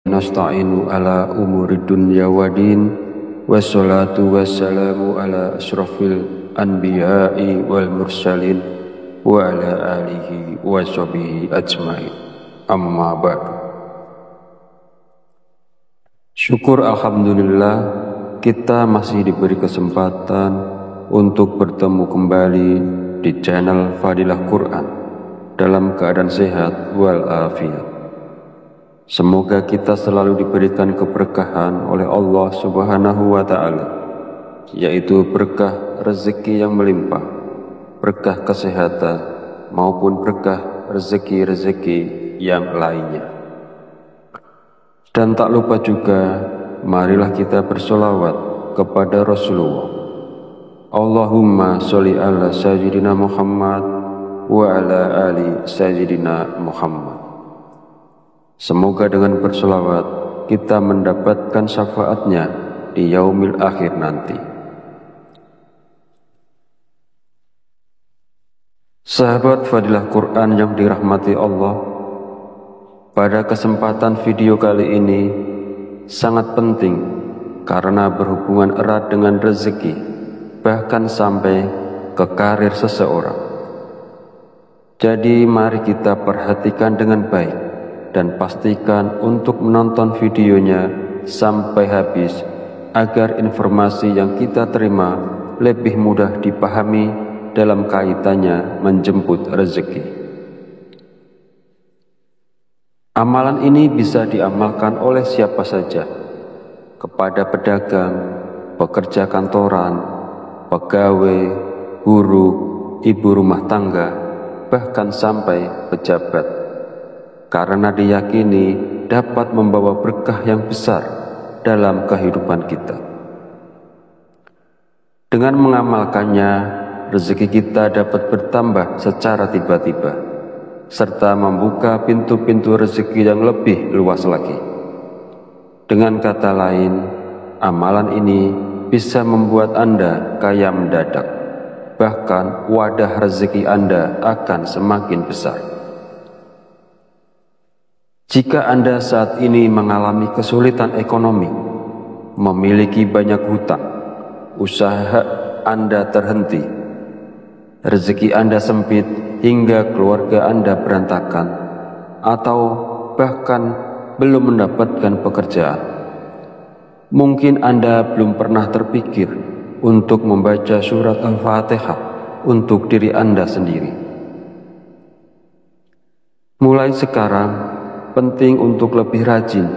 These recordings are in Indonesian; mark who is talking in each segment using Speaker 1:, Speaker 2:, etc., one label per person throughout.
Speaker 1: nasta'inu ala umuri dunya wa din, wassalatu wassalamu ala asrafil anbiya'i wal mursalin wa ala alihi wa sahbihi ajma'in. Amma ba'du. Syukur alhamdulillah kita masih diberi kesempatan untuk bertemu kembali di channel Fadilah Quran dalam keadaan sehat walafiat. Semoga kita selalu diberikan keberkahan oleh Allah Subhanahu wa Ta'ala, yaitu berkah rezeki yang melimpah, berkah kesehatan, maupun berkah rezeki-rezeki yang lainnya. Dan tak lupa juga, marilah kita bersolawat kepada Rasulullah. Allahumma sholli ala sayyidina Muhammad wa ala ali sayyidina Muhammad. Semoga dengan bersolawat kita mendapatkan syafaatnya di yaumil akhir nanti. Sahabat Fadilah Quran yang dirahmati Allah, pada kesempatan video kali ini sangat penting karena berhubungan erat dengan rezeki, bahkan sampai ke karir seseorang. Jadi mari kita perhatikan dengan baik dan pastikan untuk menonton videonya sampai habis agar informasi yang kita terima lebih mudah dipahami dalam kaitannya menjemput rezeki. Amalan ini bisa diamalkan oleh siapa saja, kepada pedagang, pekerja kantoran, pegawai, guru, ibu rumah tangga, bahkan sampai pejabat, karena diyakini dapat membawa berkah yang besar dalam kehidupan kita. Dengan mengamalkannya, rezeki kita dapat bertambah secara tiba-tiba, serta membuka pintu-pintu rezeki yang lebih luas lagi. Dengan kata lain, amalan ini bisa membuat Anda kaya mendadak, bahkan wadah rezeki Anda akan semakin besar. Jika Anda saat ini mengalami kesulitan ekonomi, memiliki banyak hutang, usaha Anda terhenti, rezeki Anda sempit hingga keluarga Anda berantakan, atau bahkan belum mendapatkan pekerjaan, mungkin Anda belum pernah terpikir untuk membaca surat Al-Fatihah untuk diri Anda sendiri. Mulai sekarang, penting untuk lebih rajin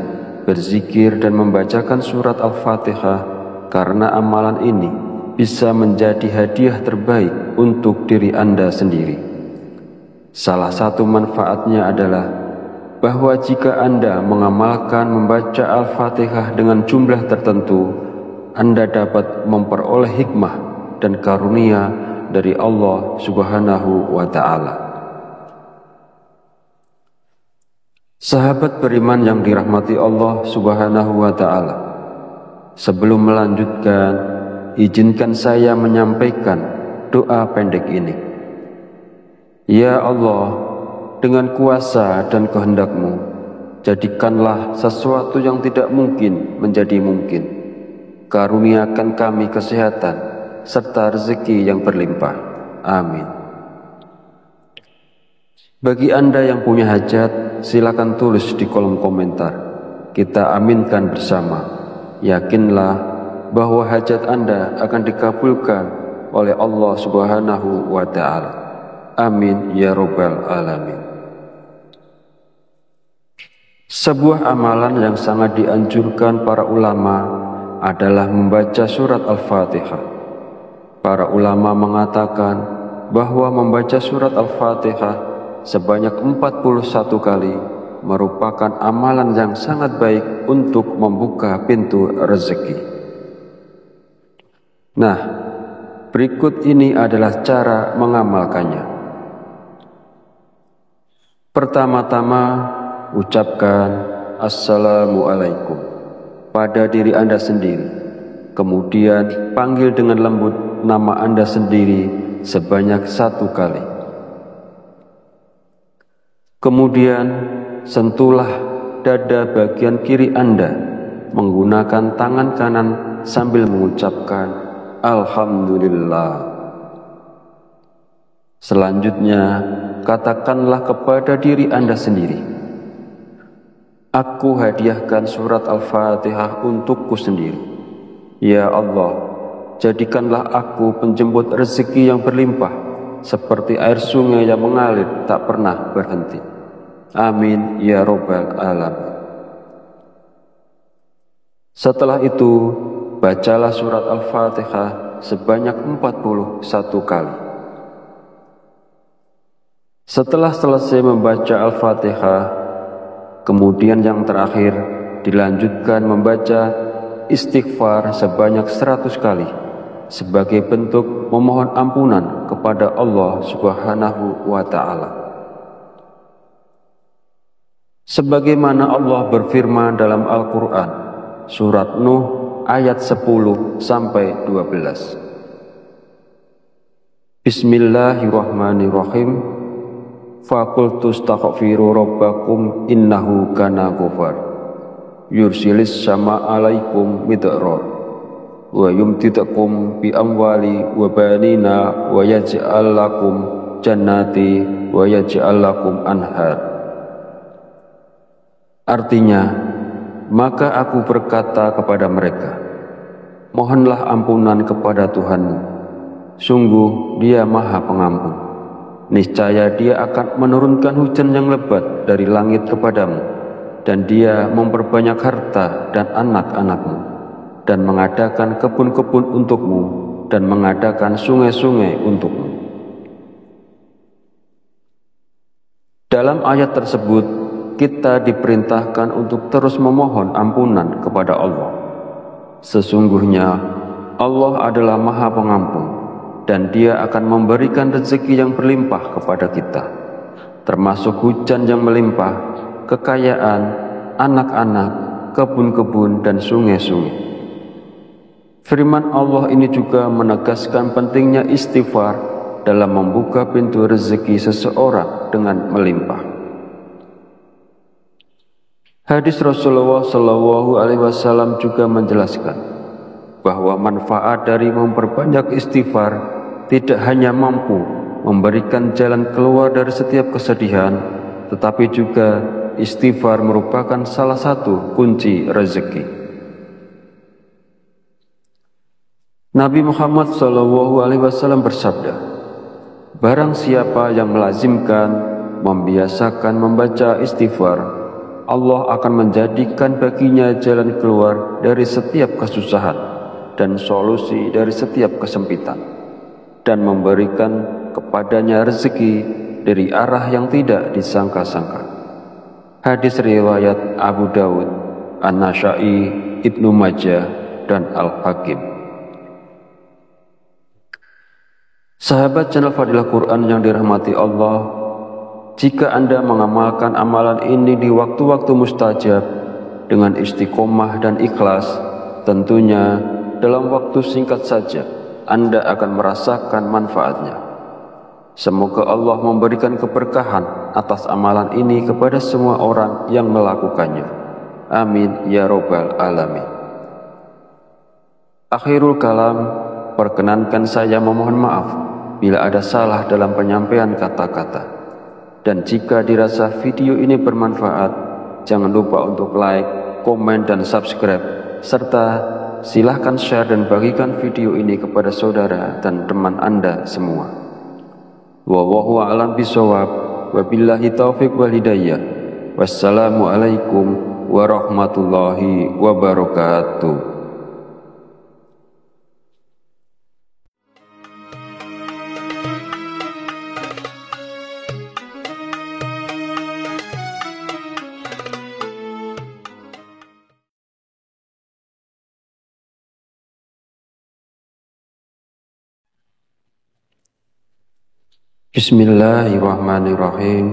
Speaker 1: berzikir dan membacakan surat Al-Fatihah, karena amalan ini bisa menjadi hadiah terbaik untuk diri Anda sendiri. Salah satu manfaatnya adalah bahwa jika Anda mengamalkan membaca Al-Fatihah dengan jumlah tertentu, Anda dapat memperoleh hikmah dan karunia dari Allah Subhanahu wa Ta'ala. Sahabat beriman yang dirahmati Allah Subhanahu wa Ta'ala, sebelum melanjutkan, izinkan saya menyampaikan doa pendek ini. Ya Allah, dengan kuasa dan kehendak-Mu, jadikanlah sesuatu yang tidak mungkin menjadi mungkin. Karuniakan kami kesehatan serta rezeki yang berlimpah. Amin. Bagi Anda yang punya hajat, silakan tulis di kolom komentar. Kita aminkan bersama. Yakinlah bahwa hajat Anda akan dikabulkan oleh Allah Subhanahu wa Ta'ala. Amin ya Rabbal Alamin. Sebuah amalan yang sangat dianjurkan para ulama adalah membaca surat Al-Fatihah. Para ulama mengatakan bahwa membaca surat Al-Fatihah sebanyak 41 kali merupakan amalan yang sangat baik untuk membuka pintu rezeki. Nah, berikut ini adalah cara mengamalkannya. Pertama-tama, ucapkan Assalamualaikum pada diri Anda sendiri. Kemudian panggil dengan lembut nama Anda sendiri sebanyak 1 kali. Kemudian sentuhlah dada bagian kiri Anda menggunakan tangan kanan sambil mengucapkan Alhamdulillah. Selanjutnya, katakanlah kepada diri Anda sendiri, aku hadiahkan surat Al-Fatihah untukku sendiri. Ya Allah, jadikanlah aku penjemput rezeki yang berlimpah, seperti air sungai yang mengalir tak pernah berhenti. Amin ya Rabbal Alamin. Setelah itu, bacalah surat Al-Fatihah sebanyak 41 kali. Setelah selesai membaca Al-Fatihah, kemudian yang terakhir dilanjutkan membaca istighfar sebanyak 100 kali sebagai bentuk memohon ampunan kepada Allah Subhanahu wa Ta'ala. Sebagaimana Allah berfirman dalam Al-Quran, surat Nuh ayat 10-12. Bismillahirrahmanirrahim. Faqultu astaghfiru rabbakum innahu kana ghafar yursilis sama alaikum midrar wa yumtidakum bi amwali wa banina wa yaj'al lakum jannati wa yaj'al lakum anhar. Artinya, maka aku berkata kepada mereka, mohonlah ampunan kepada Tuhanmu, sungguh Dia Maha Pengampun. Niscaya Dia akan menurunkan hujan yang lebat dari langit kepadamu, dan Dia memperbanyak harta dan anak-anakmu, dan mengadakan kebun-kebun untukmu, dan mengadakan sungai-sungai untukmu. Dalam ayat tersebut, kita diperintahkan untuk terus memohon ampunan kepada Allah. Sesungguhnya Allah adalah Maha Pengampun, dan Dia akan memberikan rezeki yang berlimpah kepada kita, termasuk hujan yang melimpah, kekayaan, anak-anak, kebun-kebun, dan sungai-sungai. Firman Allah ini juga menegaskan pentingnya istighfar dalam membuka pintu rezeki seseorang dengan melimpah. Hadis Rasulullah SAW juga menjelaskan bahwa manfaat dari memperbanyak istighfar tidak hanya mampu memberikan jalan keluar dari setiap kesedihan, tetapi juga istighfar merupakan salah satu kunci rezeki. Nabi Muhammad SAW bersabda, barang siapa yang melazimkan, membiasakan membaca istighfar, Allah akan menjadikan baginya jalan keluar dari setiap kesusahan dan solusi dari setiap kesempitan, dan memberikan kepadanya rezeki dari arah yang tidak disangka-sangka. Hadis riwayat Abu Dawud, An-Nasa'i, Ibnu Majah, dan Al-Hakim. Sahabat channel Fadilah Quran yang dirahmati Allah, jika Anda mengamalkan amalan ini di waktu-waktu mustajab dengan istiqomah dan ikhlas, tentunya dalam waktu singkat saja Anda akan merasakan manfaatnya. Semoga Allah memberikan keberkahan atas amalan ini kepada semua orang yang melakukannya. Amin ya Rabbal Alamin. Akhirul kalam, perkenankan saya memohon maaf bila ada salah dalam penyampaian kata-kata. Dan jika dirasa video ini bermanfaat, jangan lupa untuk like, komen, dan subscribe, serta silahkan share dan bagikan video ini kepada saudara dan teman Anda semua. Wallahu a'lam bishawab, wabillahi taufiq wal hidayah. Wassalamualaikum warahmatullahi wabarakatuh. Bismillahirrahmanirrahim.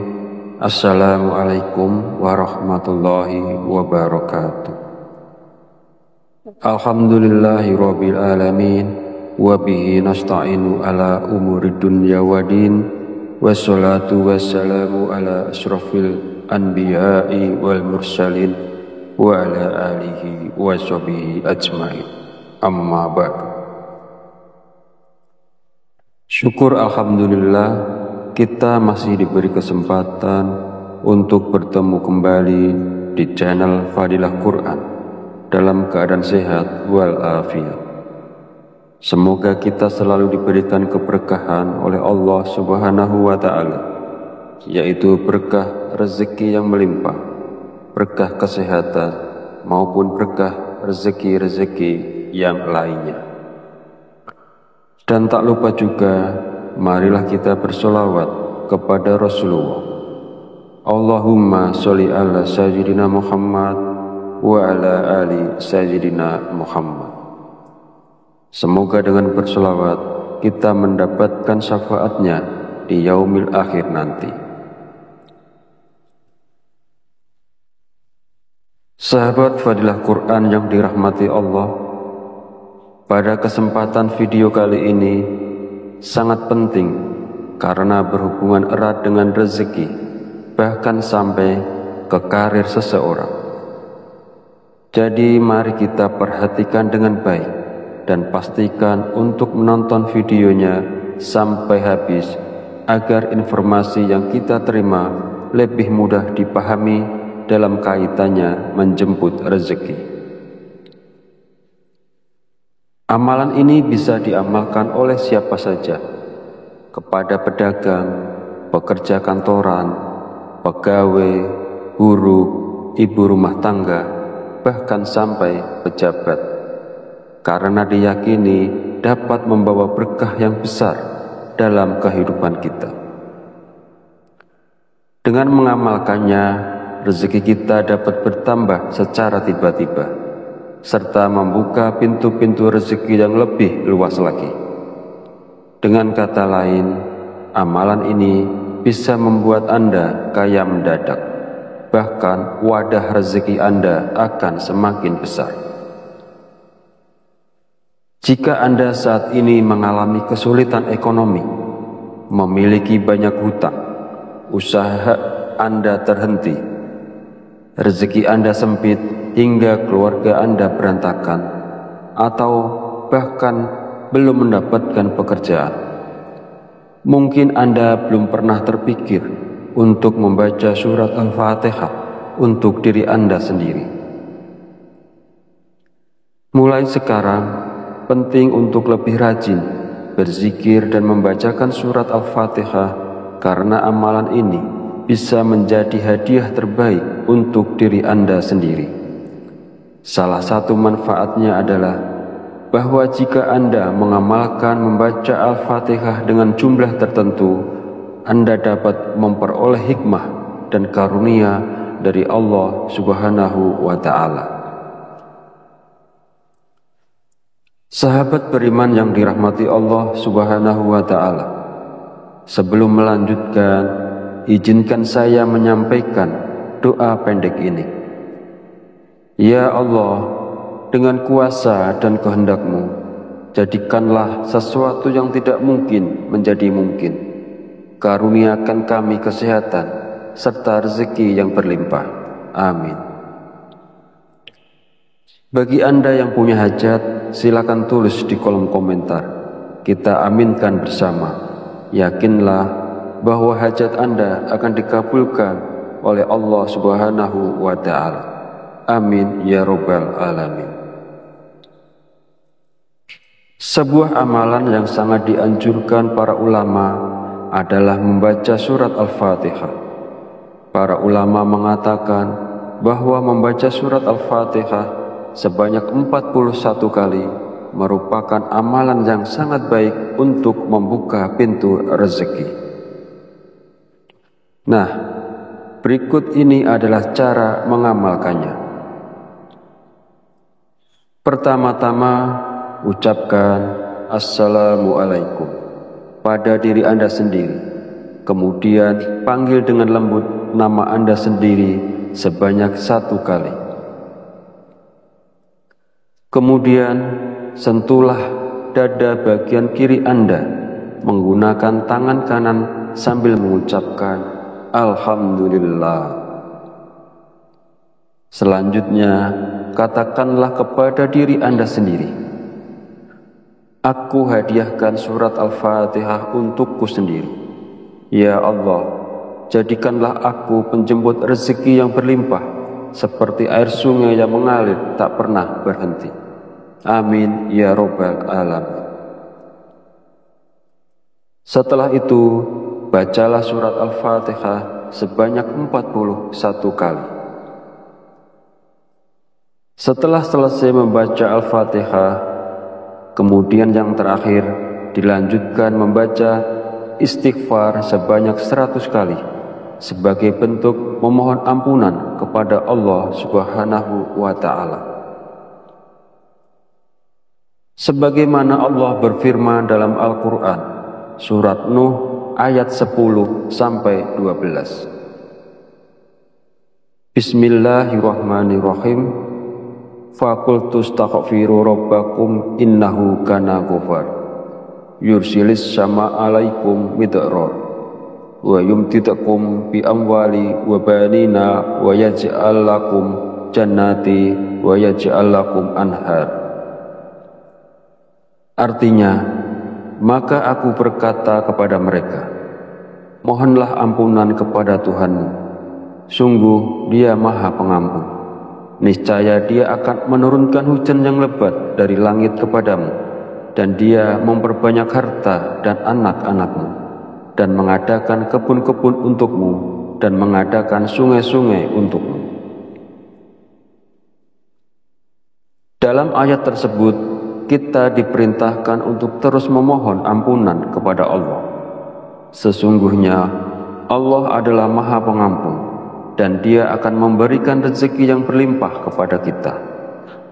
Speaker 1: Assalamualaikum warahmatullahi wabarakatuh. Alhamdulillahi rabbil alamin, wa bihi nasta'inu ala umuri dunya wa din, wassalatu wassalamu ala asrafil anbiya'i wal mursalin wa ala alihi wa sahbihi ajma'in. Amma ba'du. Syukur alhamdulillah kita masih diberi kesempatan untuk bertemu kembali di channel Fadilah Quran dalam keadaan sehat walafiat. Semoga kita selalu diberikan keberkahan oleh Allah Subhanahu wa Ta'ala, yaitu berkah rezeki yang melimpah, berkah kesehatan, maupun berkah rezeki-rezeki yang lainnya. Dan tak lupa juga, marilah kita bersolawat kepada Rasulullah. Allahumma sholli ala sayyidina Muhammad wa ala ali sayyidina Muhammad. Semoga dengan bersolawat kita mendapatkan syafaatnya di yaumil akhir nanti. Sahabat Fadilah Quran yang dirahmati Allah, pada kesempatan video kali ini sangat penting karena berhubungan erat dengan rezeki, bahkan sampai ke karir seseorang. Jadi mari kita perhatikan dengan baik dan pastikan untuk menonton videonya sampai habis agar informasi yang kita terima lebih mudah dipahami dalam kaitannya menjemput rezeki. Amalan ini bisa diamalkan oleh siapa saja, kepada pedagang, pekerja kantoran, pegawai, guru, ibu rumah tangga, bahkan sampai pejabat, karena diyakini dapat membawa berkah yang besar dalam kehidupan kita. Dengan mengamalkannya, rezeki kita dapat bertambah secara tiba-tiba, serta membuka pintu-pintu rezeki yang lebih luas lagi. Dengan kata lain, amalan ini bisa membuat Anda kaya mendadak, bahkan wadah rezeki Anda akan semakin besar. Jika Anda saat ini mengalami kesulitan ekonomi, memiliki banyak hutang, usaha Anda terhenti, rezeki Anda sempit hingga keluarga Anda berantakan, atau bahkan belum mendapatkan pekerjaan, mungkin Anda belum pernah terpikir untuk membaca surat Al-Fatihah untuk diri Anda sendiri. Mulai sekarang, penting untuk lebih rajin berzikir dan membacakan surat Al-Fatihah, karena amalan ini bisa menjadi hadiah terbaik untuk diri Anda sendiri. Salah satu manfaatnya adalah bahwa jika Anda mengamalkan membaca Al-Fatihah dengan jumlah tertentu, Anda dapat memperoleh hikmah dan karunia dari Allah Subhanahu wa Ta'ala. Sahabat beriman yang dirahmati Allah Subhanahu wa Ta'ala, sebelum melanjutkan, izinkan saya menyampaikan doa pendek ini. Ya Allah, dengan kuasa dan kehendak-Mu, jadikanlah sesuatu yang tidak mungkin menjadi mungkin. Karuniakan kami kesehatan serta rezeki yang berlimpah. Amin. Bagi Anda yang punya hajat, silakan tulis di kolom komentar. Kita aminkan bersama. Yakinlah bahwa hajat Anda akan dikabulkan oleh Allah Subhanahu wa Ta'ala. Amin ya Rabbal Alamin. Sebuah amalan yang sangat dianjurkan para ulama adalah membaca surat Al-Fatihah. Para ulama mengatakan bahwa membaca surat Al-Fatihah sebanyak 41 kali merupakan amalan yang sangat baik untuk membuka pintu rezeki. Nah, berikut ini adalah cara mengamalkannya. Pertama-tama, ucapkan Assalamualaikum pada diri Anda sendiri. Kemudian panggil dengan lembut nama Anda sendiri sebanyak 1 kali. Kemudian sentuhlah dada bagian kiri Anda menggunakan tangan kanan sambil mengucapkan Alhamdulillah. Selanjutnya, katakanlah kepada diri Anda sendiri, aku hadiahkan surat Al-Fatihah untukku sendiri. Ya Allah, jadikanlah aku penjemput rezeki yang berlimpah, seperti air sungai yang mengalir tak pernah berhenti. Amin ya Rabbal Alamin. Setelah itu, bacalah surat Al-Fatihah sebanyak 41 kali. Setelah selesai membaca Al-Fatihah, kemudian yang terakhir dilanjutkan membaca istighfar sebanyak 100 kali sebagai bentuk memohon ampunan kepada Allah Subhanahu wa Ta'ala. Sebagaimana Allah berfirman dalam Al-Quran, surat Nuh ayat 10-12. Bismillahirrahmanirrahim. Faqultu astaghfiru rabbakum innahu kana ghafar yursilis sama alaikum midrar wa yumtidakum bi amwali wa banina wa yaj'al lakum jannati wa yaj'al lakum anhar. Artinya, maka aku berkata kepada mereka, mohonlah ampunan kepada Tuhanmu, sungguh Dia Maha Pengampun. Niscaya Dia akan menurunkan hujan yang lebat dari langit kepadamu, dan Dia memperbanyak harta dan anak-anakmu, dan mengadakan kebun-kebun untukmu, dan mengadakan sungai-sungai untukmu. Dalam ayat tersebut, kita diperintahkan untuk terus memohon ampunan kepada Allah. Sesungguhnya Allah adalah Maha Pengampun, dan Dia akan memberikan rezeki yang berlimpah kepada kita,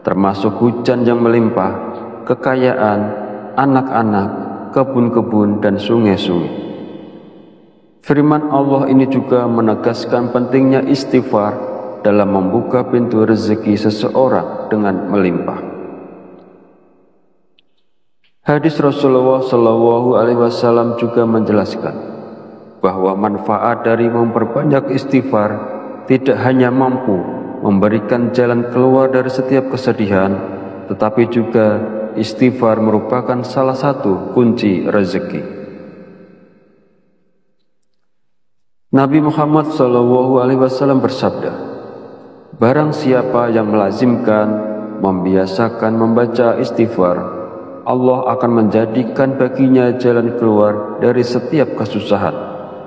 Speaker 1: termasuk hujan yang melimpah, kekayaan, anak-anak, kebun-kebun, dan sungai-sungai. Firman Allah ini juga menegaskan pentingnya istighfar dalam membuka pintu rezeki seseorang dengan melimpah. Hadis Rasulullah SAW juga menjelaskan bahwa manfaat dari memperbanyak istighfar tidak hanya mampu memberikan jalan keluar dari setiap kesedihan, tetapi juga istighfar merupakan salah satu kunci rezeki. Nabi Muhammad SAW bersabda, barang siapa yang melazimkan, membiasakan membaca istighfar, Allah akan menjadikan baginya jalan keluar dari setiap kesusahan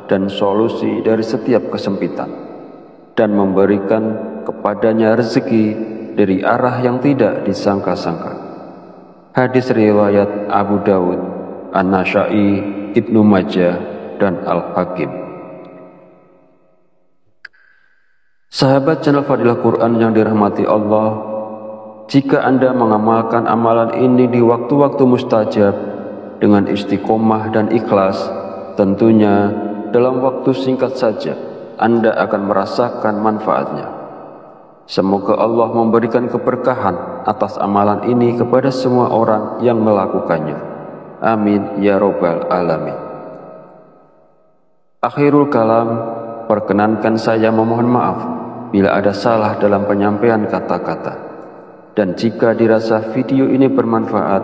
Speaker 1: dan solusi dari setiap kesempitan, dan memberikan kepadanya rezeki dari arah yang tidak disangka-sangka. Hadis riwayat Abu Dawud, An-Nasa'i, Ibnu Majah, dan Al-Hakim. Sahabat channel Fadilah Quran yang dirahmati Allah, jika Anda mengamalkan amalan ini di waktu-waktu mustajab dengan istiqomah dan ikhlas, tentunya dalam waktu singkat saja Anda akan merasakan manfaatnya. Semoga Allah memberikan keberkahan atas amalan ini kepada semua orang yang melakukannya. Amin ya Rabbal Alamin. Akhirul kalam, perkenankan saya memohon maaf bila ada salah dalam penyampaian kata-kata. Dan jika dirasa video ini bermanfaat,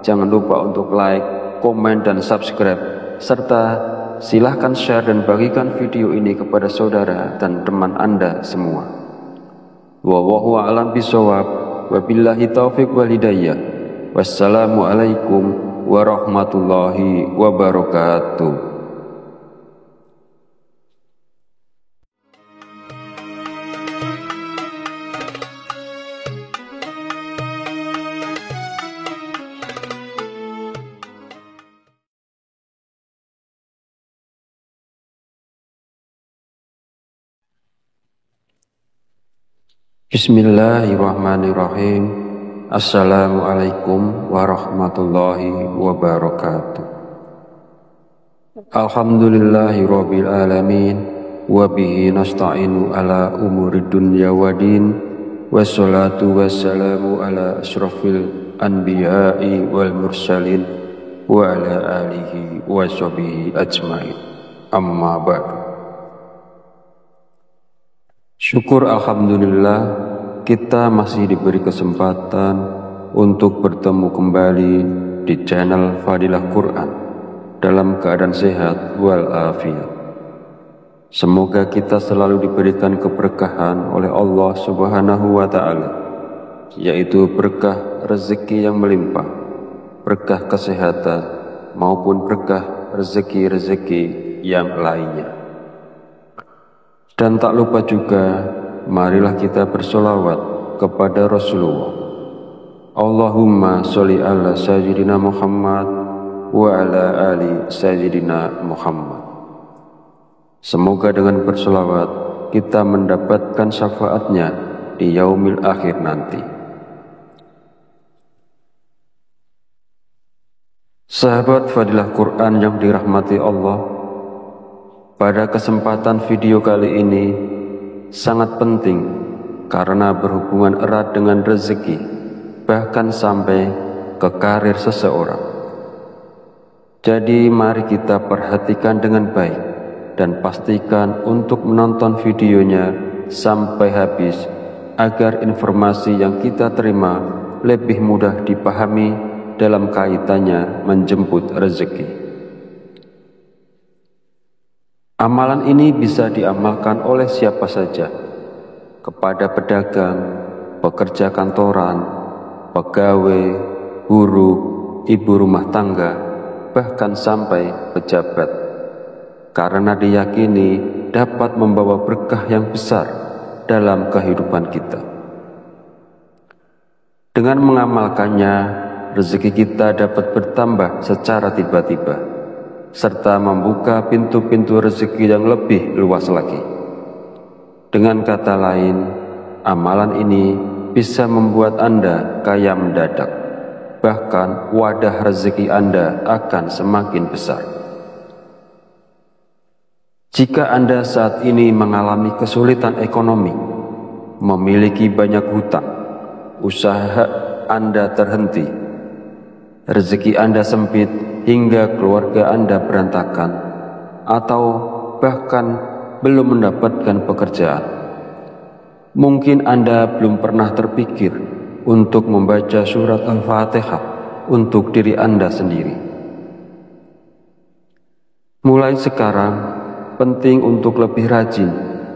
Speaker 1: jangan lupa untuk like, komen, dan subscribe, serta silahkan share dan bagikan video ini kepada saudara dan teman Anda semua. Wallahu a'lam bishawab, wabillahi taufiq wal hidayah. Wassalamualaikum warahmatullahi wabarakatuh. Bismillahirrahmanirrahim. Assalamualaikum warahmatullahi wabarakatuh. Alhamdulillahirabbil alamin, wa bihi nasta'inu ala umurid dunya waddin, wassalatu wassalamu ala asyrafil anbiya'i wal mursalin wa ala alihi wa sahbihi ajmain. Amma ba'du. Syukur alhamdulillah kita masih diberi kesempatan untuk bertemu kembali di channel Fadilah Quran dalam keadaan sehat walafiat. Semoga kita selalu diberikan keberkahan oleh Allah Subhanahu wa Ta'ala, yaitu berkah rezeki yang melimpah, berkah kesehatan, maupun berkah rezeki-rezeki yang lainnya. Dan tak lupa juga, marilah kita bersolawat kepada Rasulullah. Allahumma sholli ala sayyidina Muhammad wa ala ali sayyidina Muhammad. Semoga dengan bersolawat kita mendapatkan syafaatnya di yaumil akhir nanti. Sahabat Fadilah Quran yang dirahmati Allah, pada kesempatan video kali ini sangat penting karena berhubungan erat dengan rezeki, bahkan sampai ke karir seseorang. Jadi mari kita perhatikan dengan baik dan pastikan untuk menonton videonya sampai habis agar informasi yang kita terima lebih mudah dipahami dalam kaitannya menjemput rezeki. Amalan ini bisa diamalkan oleh siapa saja, kepada pedagang, pekerja kantoran, pegawai, buruh, ibu rumah tangga, bahkan sampai pejabat, karena diyakini dapat membawa berkah yang besar dalam kehidupan kita. Dengan mengamalkannya, rezeki kita dapat bertambah secara tiba-tiba, serta membuka pintu-pintu rezeki yang lebih luas lagi. Dengan kata lain, amalan ini bisa membuat Anda kaya mendadak, bahkan wadah rezeki Anda akan semakin besar. Jika Anda saat ini mengalami kesulitan ekonomi, memiliki banyak hutang, usaha Anda terhenti, rezeki Anda sempit hingga keluarga Anda berantakan, atau bahkan belum mendapatkan pekerjaan, mungkin Anda belum pernah terpikir untuk membaca surat Al-Fatihah untuk diri Anda sendiri. Mulai sekarang, penting untuk lebih rajin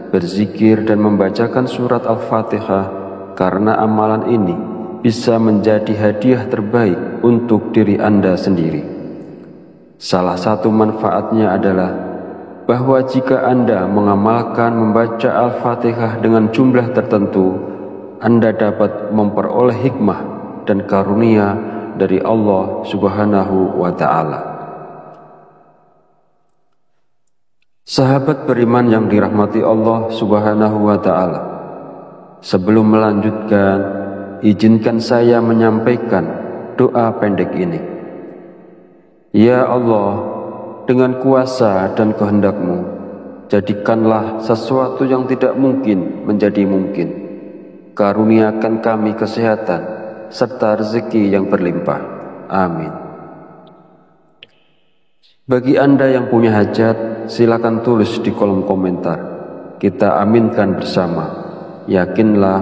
Speaker 1: berzikir dan membacakan surat Al-Fatihah, karena amalan ini bisa menjadi hadiah terbaik untuk diri Anda sendiri. Salah satu manfaatnya adalah bahwa jika Anda mengamalkan membaca Al-Fatihah dengan jumlah tertentu, Anda dapat memperoleh hikmah dan karunia dari Allah Subhanahu wa Ta'ala. Sahabat beriman yang dirahmati Allah Subhanahu wa Ta'ala, sebelum melanjutkan, izinkan saya menyampaikan doa pendek ini. Ya Allah, dengan kuasa dan kehendak-Mu, jadikanlah sesuatu yang tidak mungkin menjadi mungkin. Karuniakan kami kesehatan serta rezeki yang berlimpah. Amin. Bagi Anda yang punya hajat, silakan tulis di kolom komentar. Kita aminkan bersama. Yakinlah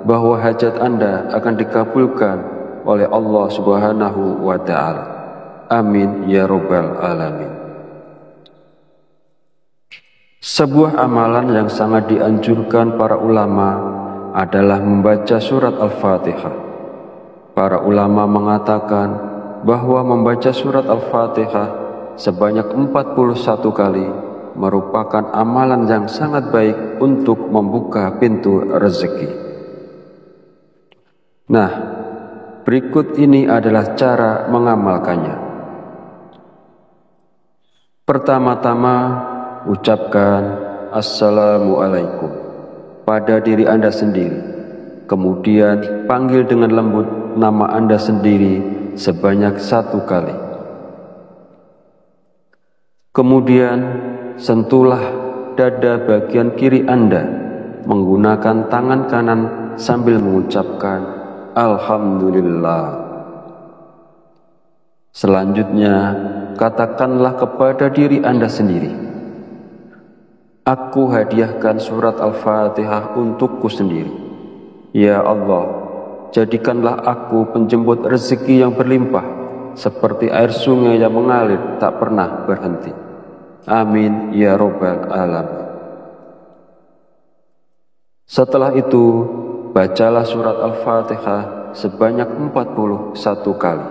Speaker 1: bahwa hajat Anda akan dikabulkan oleh Allah Subhanahu wa Ta'ala. Amin ya Rabbal Alamin. Sebuah amalan yang sangat dianjurkan para ulama adalah membaca surat Al-Fatihah. Para ulama mengatakan bahwa membaca surat Al-Fatihah sebanyak 41 kali merupakan amalan yang sangat baik untuk membuka pintu rezeki. Nah, berikut ini adalah cara mengamalkannya. Pertama-tama, ucapkan Assalamualaikum pada diri Anda sendiri. Kemudian panggil dengan lembut nama Anda sendiri sebanyak 1 kali. Kemudian sentuhlah dada bagian kiri Anda menggunakan tangan kanan sambil mengucapkan Alhamdulillah. Selanjutnya, katakanlah kepada diri Anda sendiri, aku hadiahkan surat Al-Fatihah untukku sendiri, Ya Allah, jadikanlah aku penjemput rezeki yang berlimpah, seperti air sungai yang mengalir tak pernah berhenti. Amin ya Rabbal Alamin. Setelah itu, bacalah surat Al-Fatihah sebanyak 41 kali.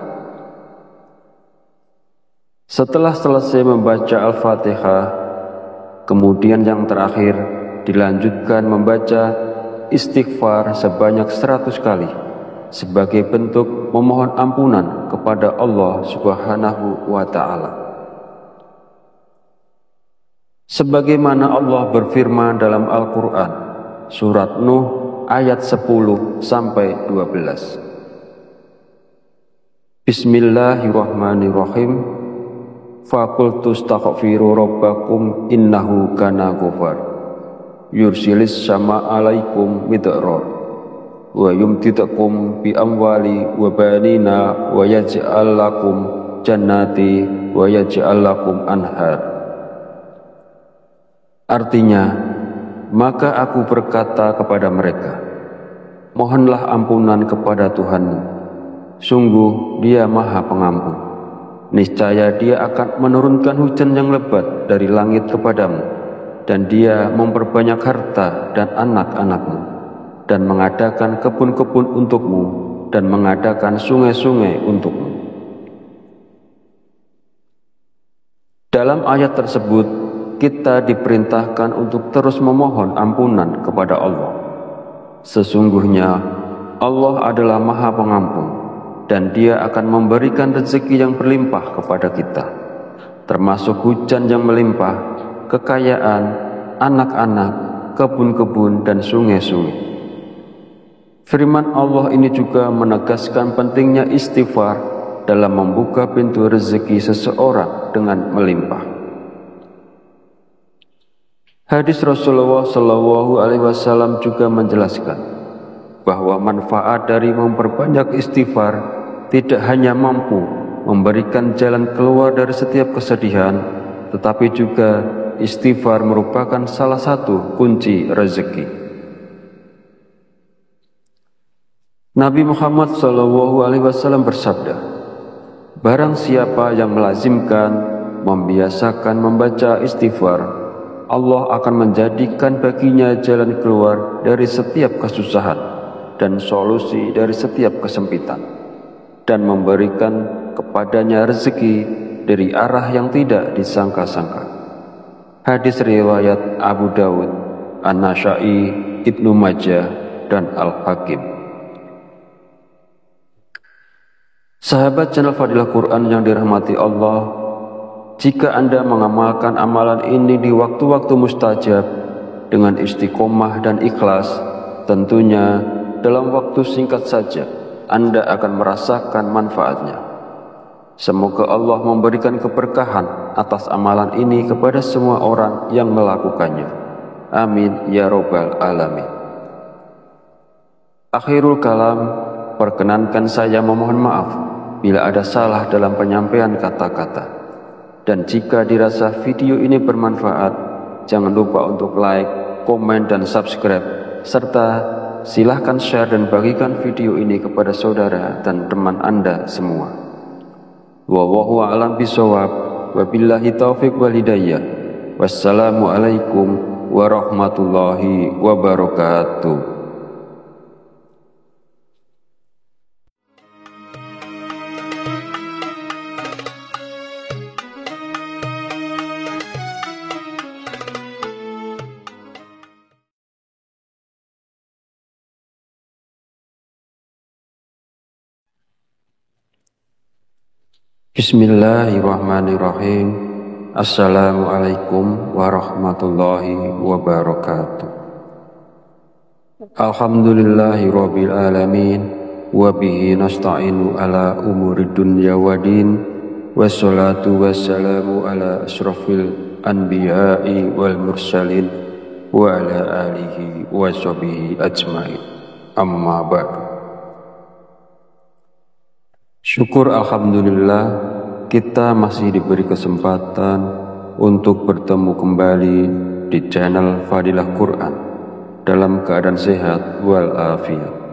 Speaker 1: Setelah selesai membaca Al-Fatihah, kemudian yang terakhir dilanjutkan membaca istighfar sebanyak 100 kali sebagai bentuk memohon ampunan kepada Allah Subhanahu wa Ta'ala. Sebagaimana Allah berfirman dalam Al-Quran, surat Nuh ayat 10 sampai 12. Bismillahirrahmanirrahim. Faqultu astaghfiru rabbakum innahu kana ghafar. Yursilis sama alaikum midrar wa yumtidakum bi amwali wa banina wa yaj'al lakum jannati wa yaj'al lakum anhar. Artinya, maka aku berkata kepada mereka, mohonlah ampunan kepada Tuhanmu, sungguh Dia Maha Pengampun. Niscaya Dia akan menurunkan hujan yang lebat dari langit kepadamu, dan Dia memperbanyak harta dan anak-anakmu, dan mengadakan kebun-kebun untukmu, dan mengadakan sungai-sungai untukmu. Dalam ayat tersebut, kita diperintahkan untuk terus memohon ampunan kepada Allah. Sesungguhnya Allah adalah Maha Pengampun, dan Dia akan memberikan rezeki yang berlimpah kepada kita, termasuk hujan yang melimpah, kekayaan, anak-anak, kebun-kebun, dan sungai-sungai. Firman Allah ini juga menegaskan pentingnya istighfar dalam membuka pintu rezeki seseorang dengan melimpah. Hadis Rasulullah SAW juga menjelaskan bahwa manfaat dari memperbanyak istighfar tidak hanya mampu memberikan jalan keluar dari setiap kesedihan, tetapi juga istighfar merupakan salah satu kunci rezeki. Nabi Muhammad SAW bersabda, barang siapa yang melazimkan, membiasakan membaca istighfar, Allah akan menjadikan baginya jalan keluar dari setiap kesusahan dan solusi dari setiap kesempitan, dan memberikan kepadanya rezeki dari arah yang tidak disangka-sangka. Hadis riwayat Abu Dawud, An-Nasa'i, Ibnu Majah, dan Al-Hakim. Sahabat channel Fadilah Quran yang dirahmati Allah, jika Anda mengamalkan amalan ini di waktu-waktu mustajab dengan istiqomah dan ikhlas, tentunya dalam waktu singkat saja Anda akan merasakan manfaatnya. Semoga Allah memberikan keberkahan atas amalan ini kepada semua orang yang melakukannya. Amin ya Rabbal Alamin. Akhirul kalam, perkenankan saya memohon maaf bila ada salah dalam penyampaian kata-kata. Dan jika dirasa video ini bermanfaat, jangan lupa untuk like, komen, dan subscribe, serta silahkan share dan bagikan video ini kepada saudara dan teman Anda semua. Wallahu a'lam bishawab, wabillahi taufiq wal hidayah. Wassalamualaikum warahmatullahi wabarakatuh. Bismillahirrahmanirrahim. Assalamualaikum warahmatullahi wabarakatuh. Alhamdulillahi rabbil alamin, wa bihi nasta'inu ala umuri dunya wadin, wassalatu wassalamu ala asrafil anbiya'i wal mursalin, wa ala alihi wa sahbihi ajmain. Amma ba'du. Syukur alhamdulillah, kita masih diberi kesempatan untuk bertemu kembali di channel Fadilah Quran dalam keadaan sehat walafiat.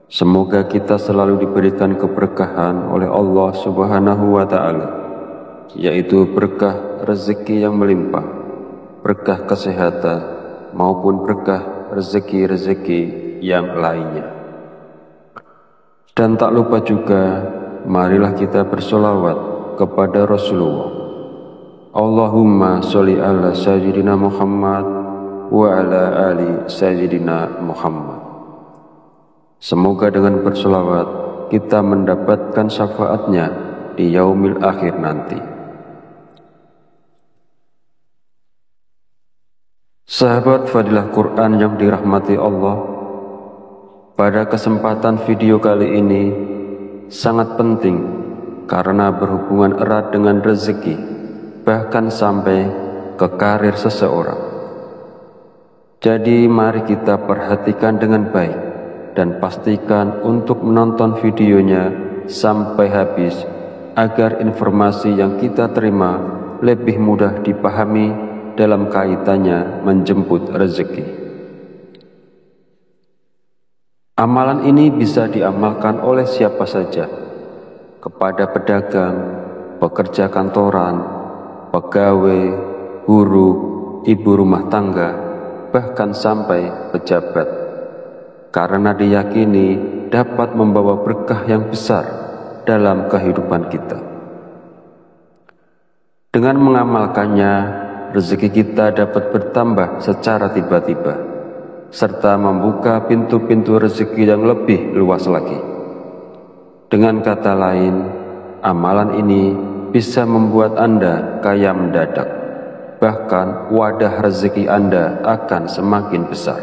Speaker 1: Semoga kita selalu diberikan keberkahan oleh Allah Subhanahu wa Ta'ala, yaitu berkah rezeki yang melimpah, berkah kesehatan, maupun berkah rezeki-rezeki yang lainnya. Dan tak lupa juga, marilah kita bersolawat kepada Rasulullah. Allahumma sholli ala sayyidina Muhammad wa ala ali sayyidina Muhammad. Semoga dengan bersolawat kita mendapatkan syafaatnya di yaumil akhir nanti. Sahabat Fadilah Quran yang dirahmati Allah, pada kesempatan video kali ini sangat penting karena berhubungan erat dengan rezeki, bahkan sampai ke karir seseorang. Jadi mari kita perhatikan dengan baik dan pastikan untuk menonton videonya sampai habis agar informasi yang kita terima lebih mudah dipahami dalam kaitannya menjemput rezeki. Amalan ini bisa diamalkan oleh siapa saja, kepada pedagang, pekerja kantoran, pegawai, guru, ibu rumah tangga, bahkan sampai pejabat, karena diyakini dapat membawa berkah yang besar dalam kehidupan kita. Dengan mengamalkannya, rezeki kita dapat bertambah secara tiba-tiba, serta membuka pintu-pintu rezeki yang lebih luas lagi. Dengan kata lain, amalan ini bisa membuat Anda kaya mendadak, bahkan wadah rezeki Anda akan semakin besar.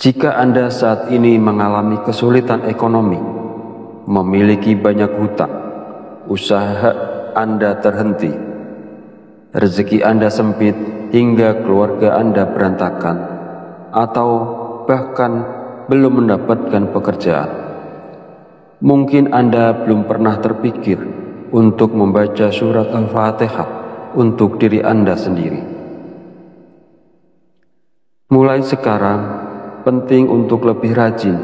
Speaker 1: Jika Anda saat ini mengalami kesulitan ekonomi, memiliki banyak hutang, usaha Anda terhenti, rezeki Anda sempit hingga keluarga Anda berantakan, atau bahkan belum mendapatkan pekerjaan, mungkin Anda belum pernah terpikir untuk membaca surat Al-Fatihah untuk diri Anda sendiri. Mulai sekarang, penting untuk lebih rajin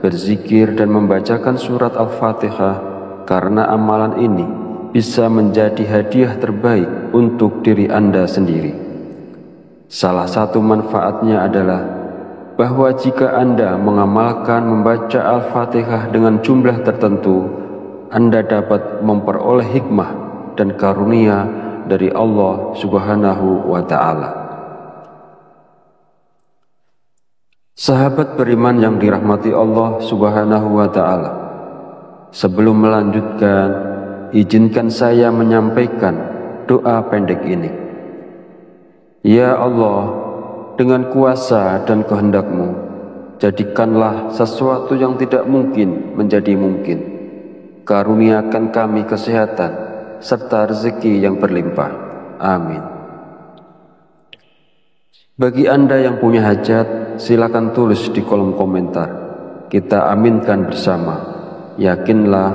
Speaker 1: berzikir dan membacakan surat Al-Fatihah, karena amalan ini bisa menjadi hadiah terbaik untuk diri Anda sendiri. Salah satu manfaatnya adalah bahwa jika Anda mengamalkan membaca Al-Fatihah dengan jumlah tertentu, Anda dapat memperoleh hikmah dan karunia dari Allah Subhanahu wa Ta'ala. Sahabat beriman yang dirahmati Allah Subhanahu wa Ta'ala, sebelum melanjutkan, izinkan saya menyampaikan doa pendek ini. Ya Allah, dengan kuasa dan kehendak-Mu, jadikanlah sesuatu yang tidak mungkin menjadi mungkin. Karuniakan kami kesehatan serta rezeki yang berlimpah. Amin. Bagi Anda yang punya hajat, silakan tulis di kolom komentar. Kita aminkan bersama. Yakinlah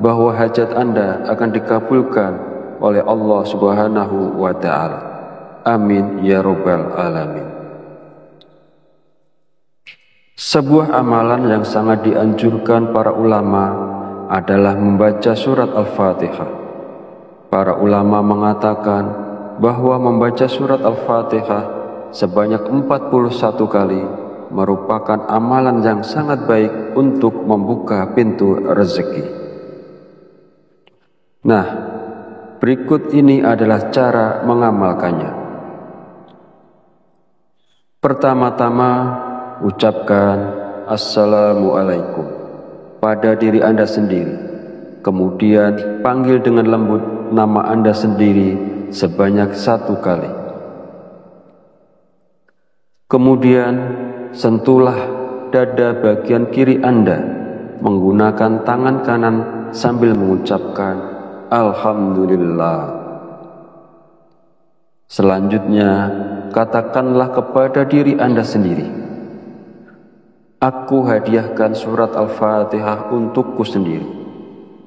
Speaker 1: bahwa hajat Anda akan dikabulkan oleh Allah Subhanahu wa Ta'ala. Amin ya Rabbal Alamin. Sebuah amalan yang sangat dianjurkan para ulama adalah membaca surat Al-Fatihah. Para ulama mengatakan bahwa membaca surat Al-Fatihah sebanyak 41 kali merupakan amalan yang sangat baik untuk membuka pintu rezeki. Nah, berikut ini adalah cara mengamalkannya. Pertama-tama, ucapkan Assalamualaikum pada diri Anda sendiri. Kemudian panggil dengan lembut nama Anda sendiri sebanyak 1 kali. Kemudian sentuhlah dada bagian kiri Anda menggunakan tangan kanan sambil mengucapkan Alhamdulillah. Selanjutnya, katakanlah kepada diri Anda sendiri, aku hadiahkan surat Al-Fatihah untukku sendiri.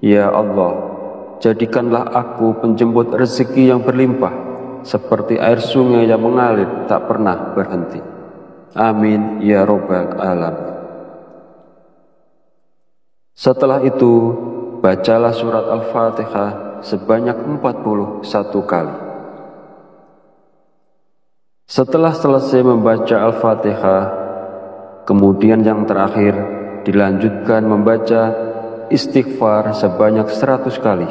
Speaker 1: Ya Allah, jadikanlah aku penjemput rezeki yang berlimpah seperti air sungai yang mengalir tak pernah berhenti. Amin ya Rabbal Alamin. Setelah itu, bacalah surat Al-Fatihah sebanyak 41 kali. Setelah selesai membaca Al-Fatihah, kemudian yang terakhir dilanjutkan membaca istighfar sebanyak 100 kali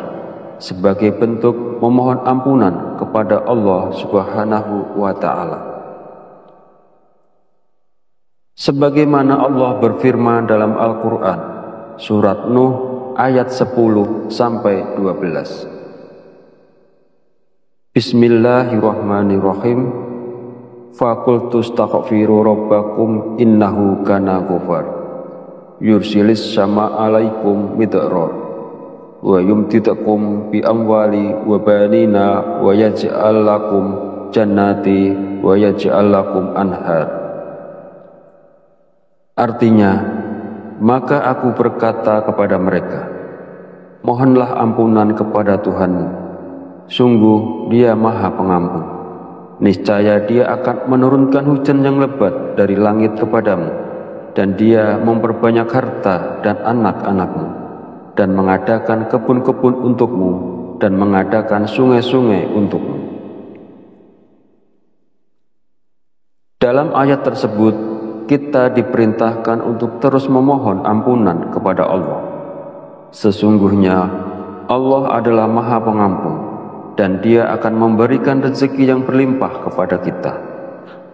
Speaker 1: sebagai bentuk memohon ampunan kepada Allah Subhanahu wa Ta'ala. Sebagaimana Allah berfirman dalam Al-Quran, surat Nuh ayat 10-12. Bismillahirrahmanirrahim. Faqultu astaghfiru rabbakum innahu kana ghafar. Yursilis sama alaikum midrar wa yumtidakum bi amwali wa banina wa yaj'al lakum jannati wa yaj'al lakum anhar. Artinya, maka aku berkata kepada mereka, mohonlah ampunan kepada Tuhanmu, sungguh Dia Maha Pengampun. Niscaya Dia akan menurunkan hujan yang lebat dari langit kepadamu, dan Dia memperbanyak harta dan anak-anakmu, dan mengadakan kebun-kebun untukmu, dan mengadakan sungai-sungai untukmu. Dalam ayat tersebut, kita diperintahkan untuk terus memohon ampunan kepada Allah. Sesungguhnya Allah adalah Maha Pengampun, dan Dia akan memberikan rezeki yang berlimpah kepada kita,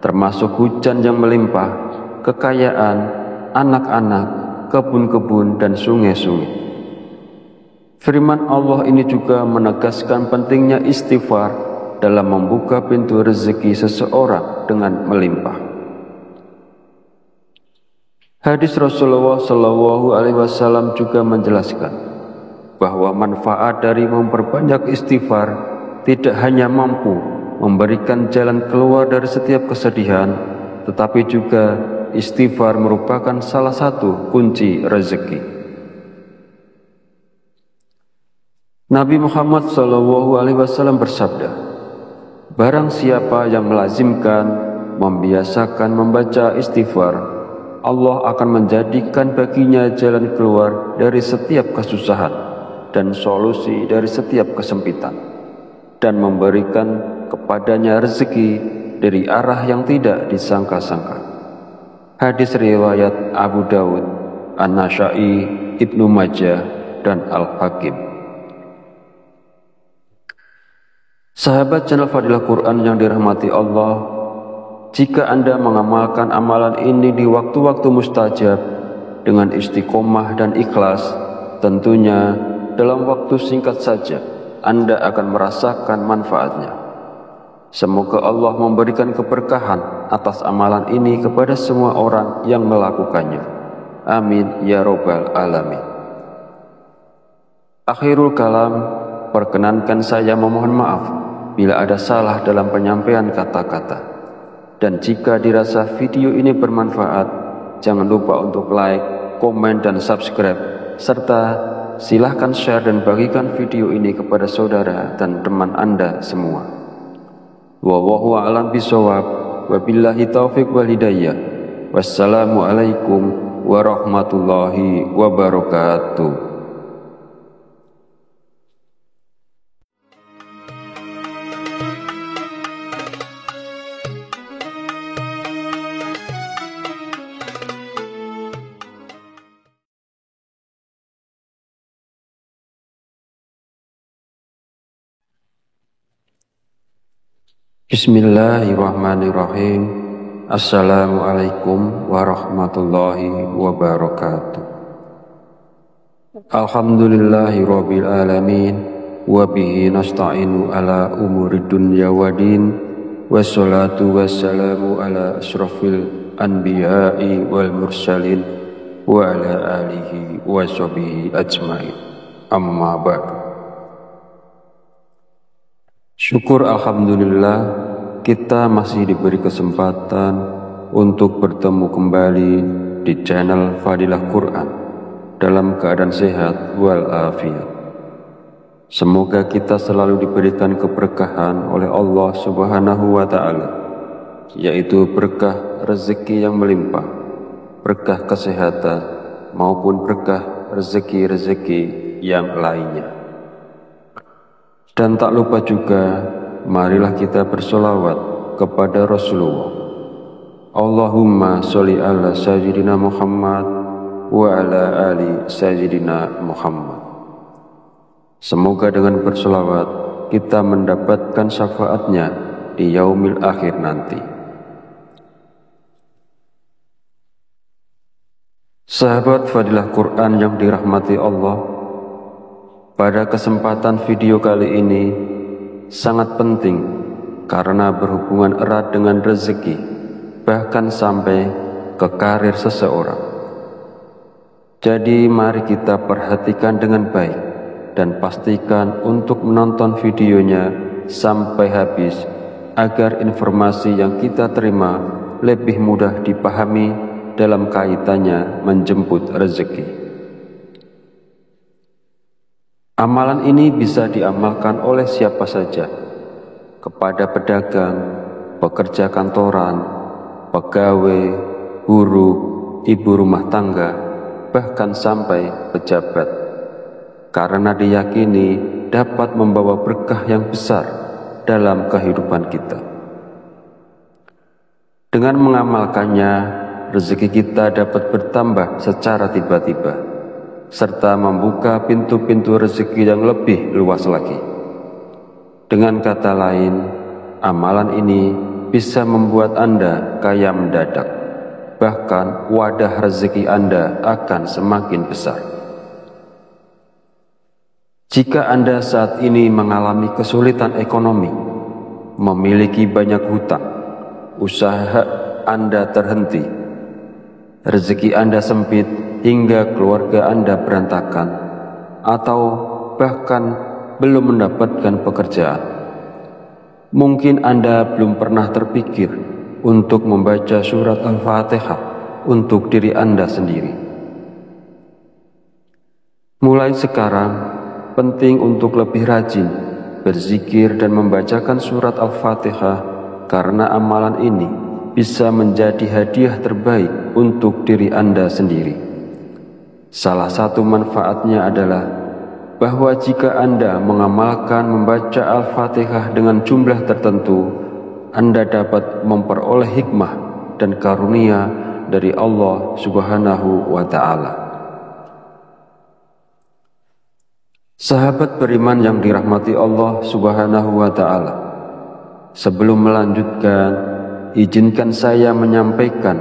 Speaker 1: termasuk hujan yang melimpah, kekayaan, anak-anak, kebun-kebun, dan sungai-sungai. Firman Allah ini juga menegaskan pentingnya istighfar dalam membuka pintu rezeki seseorang dengan melimpah. Hadis Rasulullah SAW juga menjelaskan bahwa manfaat dari memperbanyak istighfar tidak hanya mampu memberikan jalan keluar dari setiap kesedihan, tetapi juga istighfar merupakan salah satu kunci rezeki. Nabi Muhammad SAW bersabda, barang siapa yang melazimkan, membiasakan membaca istighfar, Allah akan menjadikan baginya jalan keluar dari setiap kesusahan dan solusi dari setiap kesempitan, dan memberikan kepadanya rezeki dari arah yang tidak disangka-sangka. Hadis riwayat Abu Dawud, An-Nasa'i, Ibnu Majah, dan Al-Hakim. Sahabat channel Fadilah Quran yang dirahmati Allah, jika Anda mengamalkan amalan ini di waktu-waktu mustajab dengan istiqomah dan ikhlas, tentunya dalam waktu singkat saja Anda akan merasakan manfaatnya. Semoga Allah memberikan keberkahan atas amalan ini kepada semua orang yang melakukannya. Amin ya Rabbal Alamin. Akhirul kalam, perkenankan saya memohon maaf bila ada salah dalam penyampaian kata-kata. Dan jika dirasa video ini bermanfaat, jangan lupa untuk like, komen, dan subscribe, serta silahkan share dan bagikan video ini kepada saudara dan teman Anda semua. Wallahu a'lam bishawab, wabillahi taufiq wal hidayah. Wassalamualaikum warahmatullahi wabarakatuh. Bismillahirrahmanirrahim. Assalamualaikum warahmatullahi wabarakatuh. Alhamdulillahi rabbil alamin, wa bihi nasta'inu ala umuri dunya waddin, wassalatu wassalamu ala asyrafil anbiya'i wal mursalin wa ala alihi wa sahbihi ajma'in. Amma ba'du. Syukur alhamdulillah, kita masih diberi kesempatan untuk bertemu kembali di channel Fadilah Quran dalam keadaan sehat walafiat. Semoga kita selalu diberikan keberkahan oleh Allah Subhanahu wa Ta'ala, yaitu berkah rezeki yang melimpah, berkah kesehatan, maupun berkah rezeki-rezeki yang lainnya. Dan tak lupa juga, marilah kita bersolawat kepada Rasulullah. Allahumma sholli ala sayyidina Muhammad wa ala ali sayyidina Muhammad. Semoga dengan bersolawat kita mendapatkan syafaatnya di yaumil akhir nanti. Sahabat Fadilah Quran yang dirahmati Allah, pada kesempatan video kali ini sangat penting karena berhubungan erat dengan rezeki, bahkan sampai ke karir seseorang. Jadi mari kita perhatikan dengan baik dan pastikan untuk menonton videonya sampai habis agar informasi yang kita terima lebih mudah dipahami dalam kaitannya menjemput rezeki. Amalan ini bisa diamalkan oleh siapa saja, kepada pedagang, pekerja kantoran, pegawai, guru, ibu rumah tangga, bahkan sampai pejabat, karena diyakini dapat membawa berkah yang besar dalam kehidupan kita. Dengan mengamalkannya, rezeki kita dapat bertambah secara tiba-tiba, serta membuka pintu-pintu rezeki yang lebih luas lagi. Dengan kata lain, amalan ini bisa membuat Anda kaya mendadak, bahkan wadah rezeki Anda akan semakin besar. Jika Anda saat ini mengalami kesulitan ekonomi, memiliki banyak hutang, usaha Anda terhenti, rezeki Anda sempit hingga keluarga Anda berantakan, atau bahkan belum mendapatkan pekerjaan, mungkin Anda belum pernah terpikir untuk membaca surat Al-Fatihah untuk diri Anda sendiri. Mulai sekarang, penting untuk lebih rajin berzikir dan membacakan surat Al-Fatihah, karena amalan ini bisa menjadi hadiah terbaik untuk diri Anda sendiri. Salah satu manfaatnya adalah bahwa jika Anda mengamalkan membaca Al-Fatihah dengan jumlah tertentu, Anda dapat memperoleh hikmah dan karunia dari Allah Subhanahu wa Ta'ala. Sahabat beriman yang dirahmati Allah Subhanahu wa Ta'ala, sebelum melanjutkan, izinkan saya menyampaikan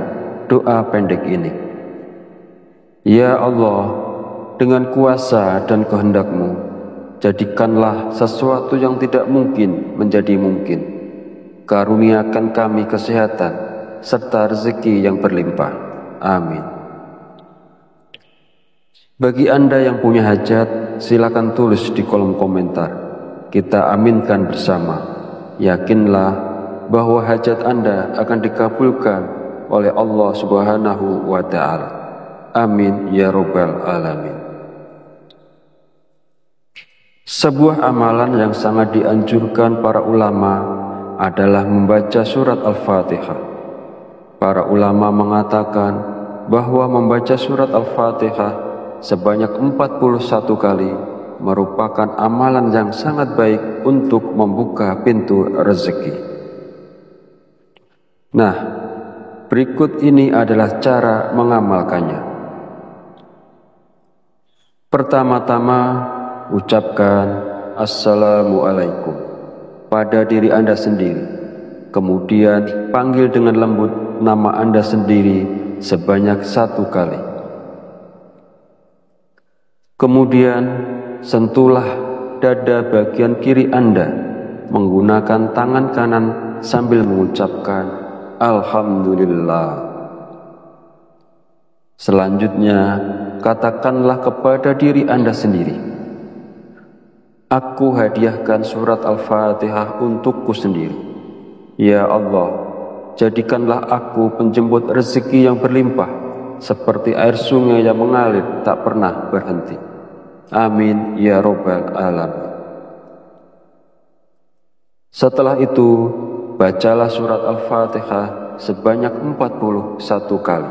Speaker 1: doa pendek ini. Ya Allah, dengan kuasa dan kehendak-Mu, jadikanlah sesuatu yang tidak mungkin menjadi mungkin. Karuniakan kami kesehatan serta rezeki yang berlimpah. Amin. Bagi Anda yang punya hajat, silakan tulis di kolom komentar. Kita aminkan bersama. Yakinlah bahwa hajat Anda akan dikabulkan oleh Allah Subhanahu wa Ta'ala. Amin ya Rabbal Alamin. Sebuah amalan yang sangat dianjurkan para ulama adalah membaca surat Al-Fatihah. Para ulama mengatakan bahwa membaca surat Al-Fatihah sebanyak 41 kali merupakan amalan yang sangat baik untuk membuka pintu rezeki. Nah, berikut ini adalah cara mengamalkannya. Pertama-tama, ucapkan Assalamualaikum pada diri Anda sendiri. Kemudian panggil dengan lembut nama Anda sendiri sebanyak 1 kali. Kemudian sentuhlah dada bagian kiri Anda menggunakan tangan kanan sambil mengucapkan Alhamdulillah. Selanjutnya, katakanlah kepada diri Anda sendiri, aku hadiahkan surat Al-Fatihah untukku sendiri. Ya Allah, jadikanlah aku penjemput rezeki yang berlimpah, seperti air sungai yang mengalir tak pernah berhenti. Amin ya Rabbal Alamin. Setelah itu, bacalah surat Al-Fatihah sebanyak 41 kali.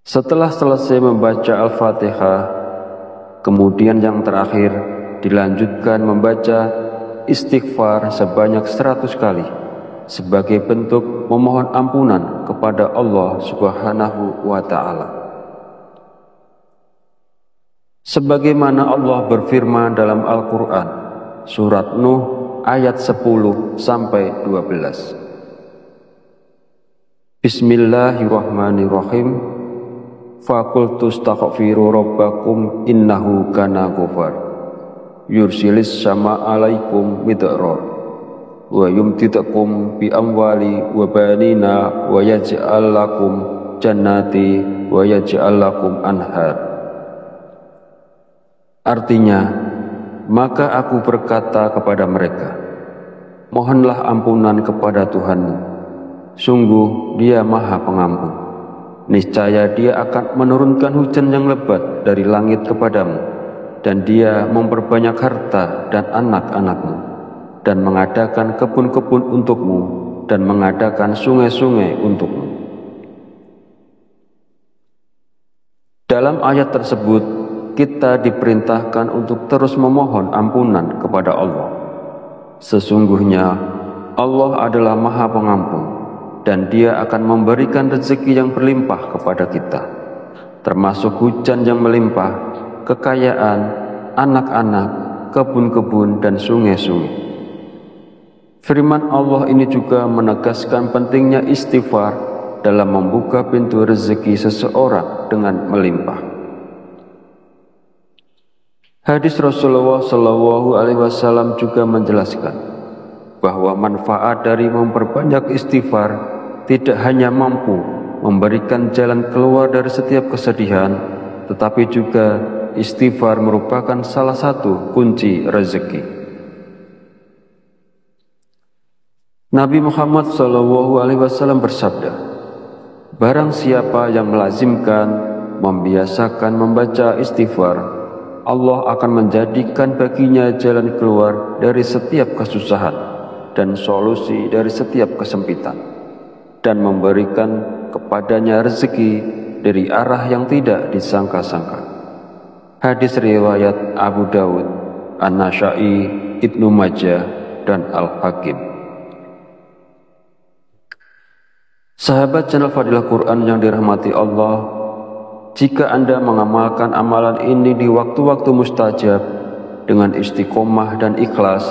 Speaker 1: Setelah selesai membaca Al-Fatihah, kemudian yang terakhir dilanjutkan membaca istighfar sebanyak 100 kali sebagai bentuk memohon ampunan kepada Allah Subhanahu wa Ta'ala. Sebagaimana Allah berfirman dalam Al-Quran, surat Nuh ayat 10-12. Bismillahirrahmanirrahim. Faqultu astaghfiru rabbakum innahu kana ghafar. Yursilis sama alaikum midrar wa yumtidakum bi amwali wa banina wa yaj'al lakum jannati wa yaj'al lakum anhar. Artinya, maka aku berkata kepada mereka, mohonlah ampunan kepada Tuhanmu, sungguh Dia Maha Pengampun. Niscaya Dia akan menurunkan hujan yang lebat dari langit kepadamu, dan Dia memperbanyak harta dan anak-anakmu, dan mengadakan kebun-kebun untukmu, dan mengadakan sungai-sungai untukmu. Dalam ayat tersebut, kita diperintahkan untuk terus memohon ampunan kepada Allah. Sesungguhnya Allah adalah Maha Pengampun, dan Dia akan memberikan rezeki yang berlimpah kepada kita, termasuk hujan yang melimpah, kekayaan, anak-anak, kebun-kebun, dan sungai-sungai. Firman Allah ini juga menegaskan pentingnya istighfar dalam membuka pintu rezeki seseorang dengan melimpah. Hadis Rasulullah SAW juga menjelaskan bahwa manfaat dari memperbanyak istighfar tidak hanya mampu memberikan jalan keluar dari setiap kesedihan, tetapi juga istighfar merupakan salah satu kunci rezeki. Nabi Muhammad SAW bersabda, barang siapa yang melazimkan, membiasakan membaca istighfar, Allah akan menjadikan baginya jalan keluar dari setiap kesusahan dan solusi dari setiap kesempitan, dan memberikan kepadanya rezeki dari arah yang tidak disangka-sangka. Hadis riwayat Abu Dawud, An-Nasa'i, Ibnu Majah, dan Al-Hakim. Sahabat channel Fadilah Quran yang dirahmati Allah, jika Anda mengamalkan amalan ini di waktu-waktu mustajab dengan istiqomah dan ikhlas,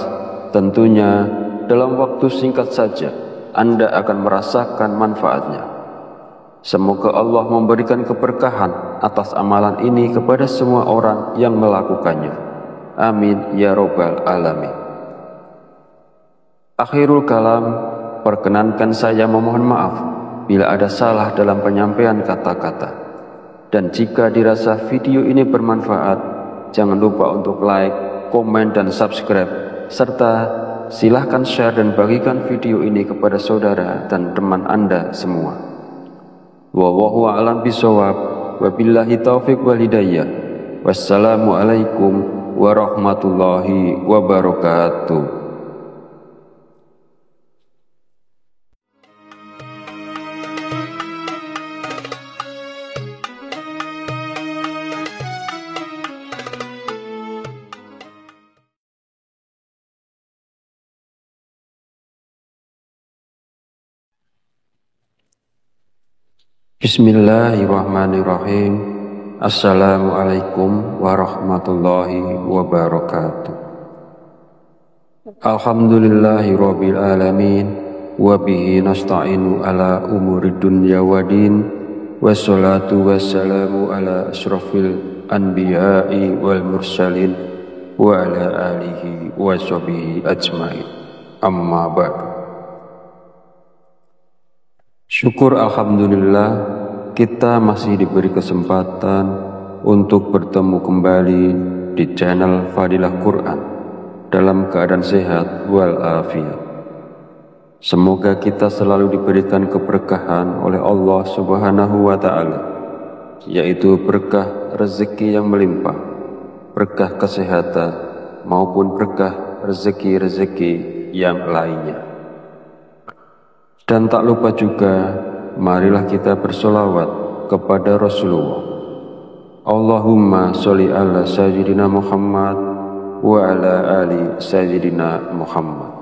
Speaker 1: tentunya dalam waktu singkat saja Anda akan merasakan manfaatnya. Semoga Allah memberikan keberkahan atas amalan ini kepada semua orang yang melakukannya. Amin ya Rabbal Alamin. Akhirul kalam, perkenankan saya memohon maaf bila ada salah dalam penyampaian kata-kata. Dan jika dirasa video ini bermanfaat, jangan lupa untuk like, komen, dan subscribe, serta silahkan share dan bagikan video ini kepada saudara dan teman Anda semua. Wallahu a'lam bishawab, wabillahi taufiq wal hidayah. Wassalamualaikum warahmatullahi wabarakatuh. Bismillahirrahmanirrahim. Assalamualaikum warahmatullahi wabarakatuh. Alhamdulillahi rabbil alamin, wabihi nasta'inu ala umuri dunya wadin, wassalatu wassalamu ala ashrafil anbiya'i wal mursalin, wa ala alihi wa sahbihi ajma'in. Amma ba'du. Syukur alhamdulillah, kita masih diberi kesempatan untuk bertemu kembali di channel Fadilah Quran dalam keadaan sehat walafiat. Semoga kita selalu diberikan keberkahan oleh Allah Subhanahu wa Ta'ala, yaitu berkah rezeki yang melimpah, berkah kesehatan maupun berkah rezeki-rezeki yang lainnya. Dan tak lupa juga, marilah kita bersolawat kepada Rasulullah. Allahumma sholli ala sayyidina Muhammad wa ala ali sayyidina Muhammad.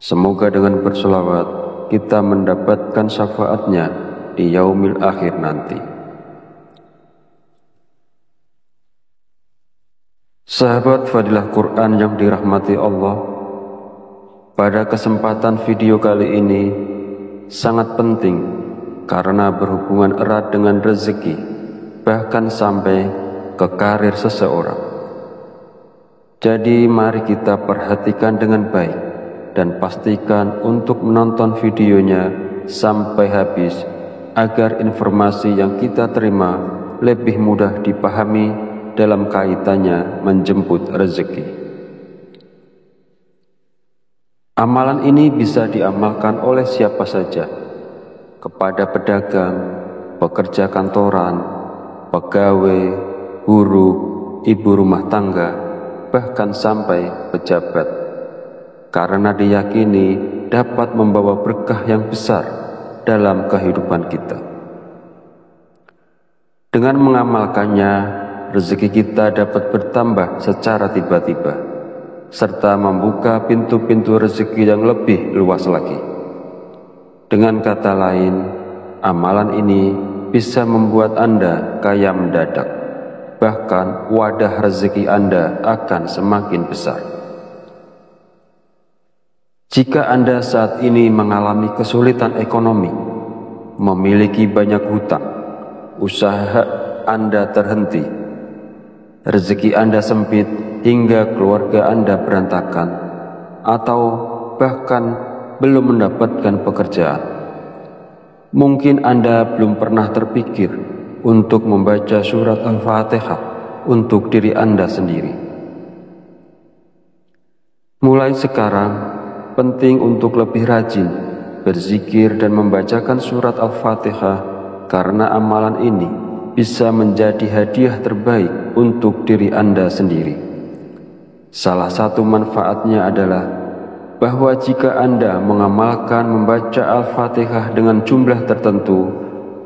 Speaker 1: Semoga dengan bersolawat kita mendapatkan syafaatnya di yaumil akhir nanti. Sahabat Fadilah Quran yang dirahmati Allah, pada kesempatan video kali ini sangat penting karena berhubungan erat dengan rezeki, bahkan sampai ke karir seseorang. Jadi mari kita perhatikan dengan baik dan pastikan untuk menonton videonya sampai habis agar informasi yang kita terima lebih mudah dipahami dalam kaitannya menjemput rezeki. Amalan ini bisa diamalkan oleh siapa saja, kepada pedagang, pekerja kantoran, pegawai, guru, ibu rumah tangga, bahkan sampai pejabat, karena diyakini dapat membawa berkah yang besar dalam kehidupan kita. Dengan mengamalkannya, rezeki kita dapat bertambah secara tiba-tiba, serta membuka pintu-pintu rezeki yang lebih luas lagi. Dengan kata lain, amalan ini bisa membuat Anda kaya mendadak, bahkan wadah rezeki Anda akan semakin besar. Jika Anda saat ini mengalami kesulitan ekonomi, memiliki banyak hutang, usaha Anda terhenti, rezeki Anda sempit hingga keluarga Anda berantakan, atau bahkan belum mendapatkan pekerjaan, mungkin Anda belum pernah terpikir untuk membaca surat Al-Fatihah untuk diri Anda sendiri. Mulai sekarang, penting untuk lebih rajin berzikir dan membacakan surat Al-Fatihah, karena amalan ini bisa menjadi hadiah terbaik untuk diri Anda sendiri. Salah satu manfaatnya adalah bahwa jika Anda mengamalkan membaca Al-Fatihah dengan jumlah tertentu,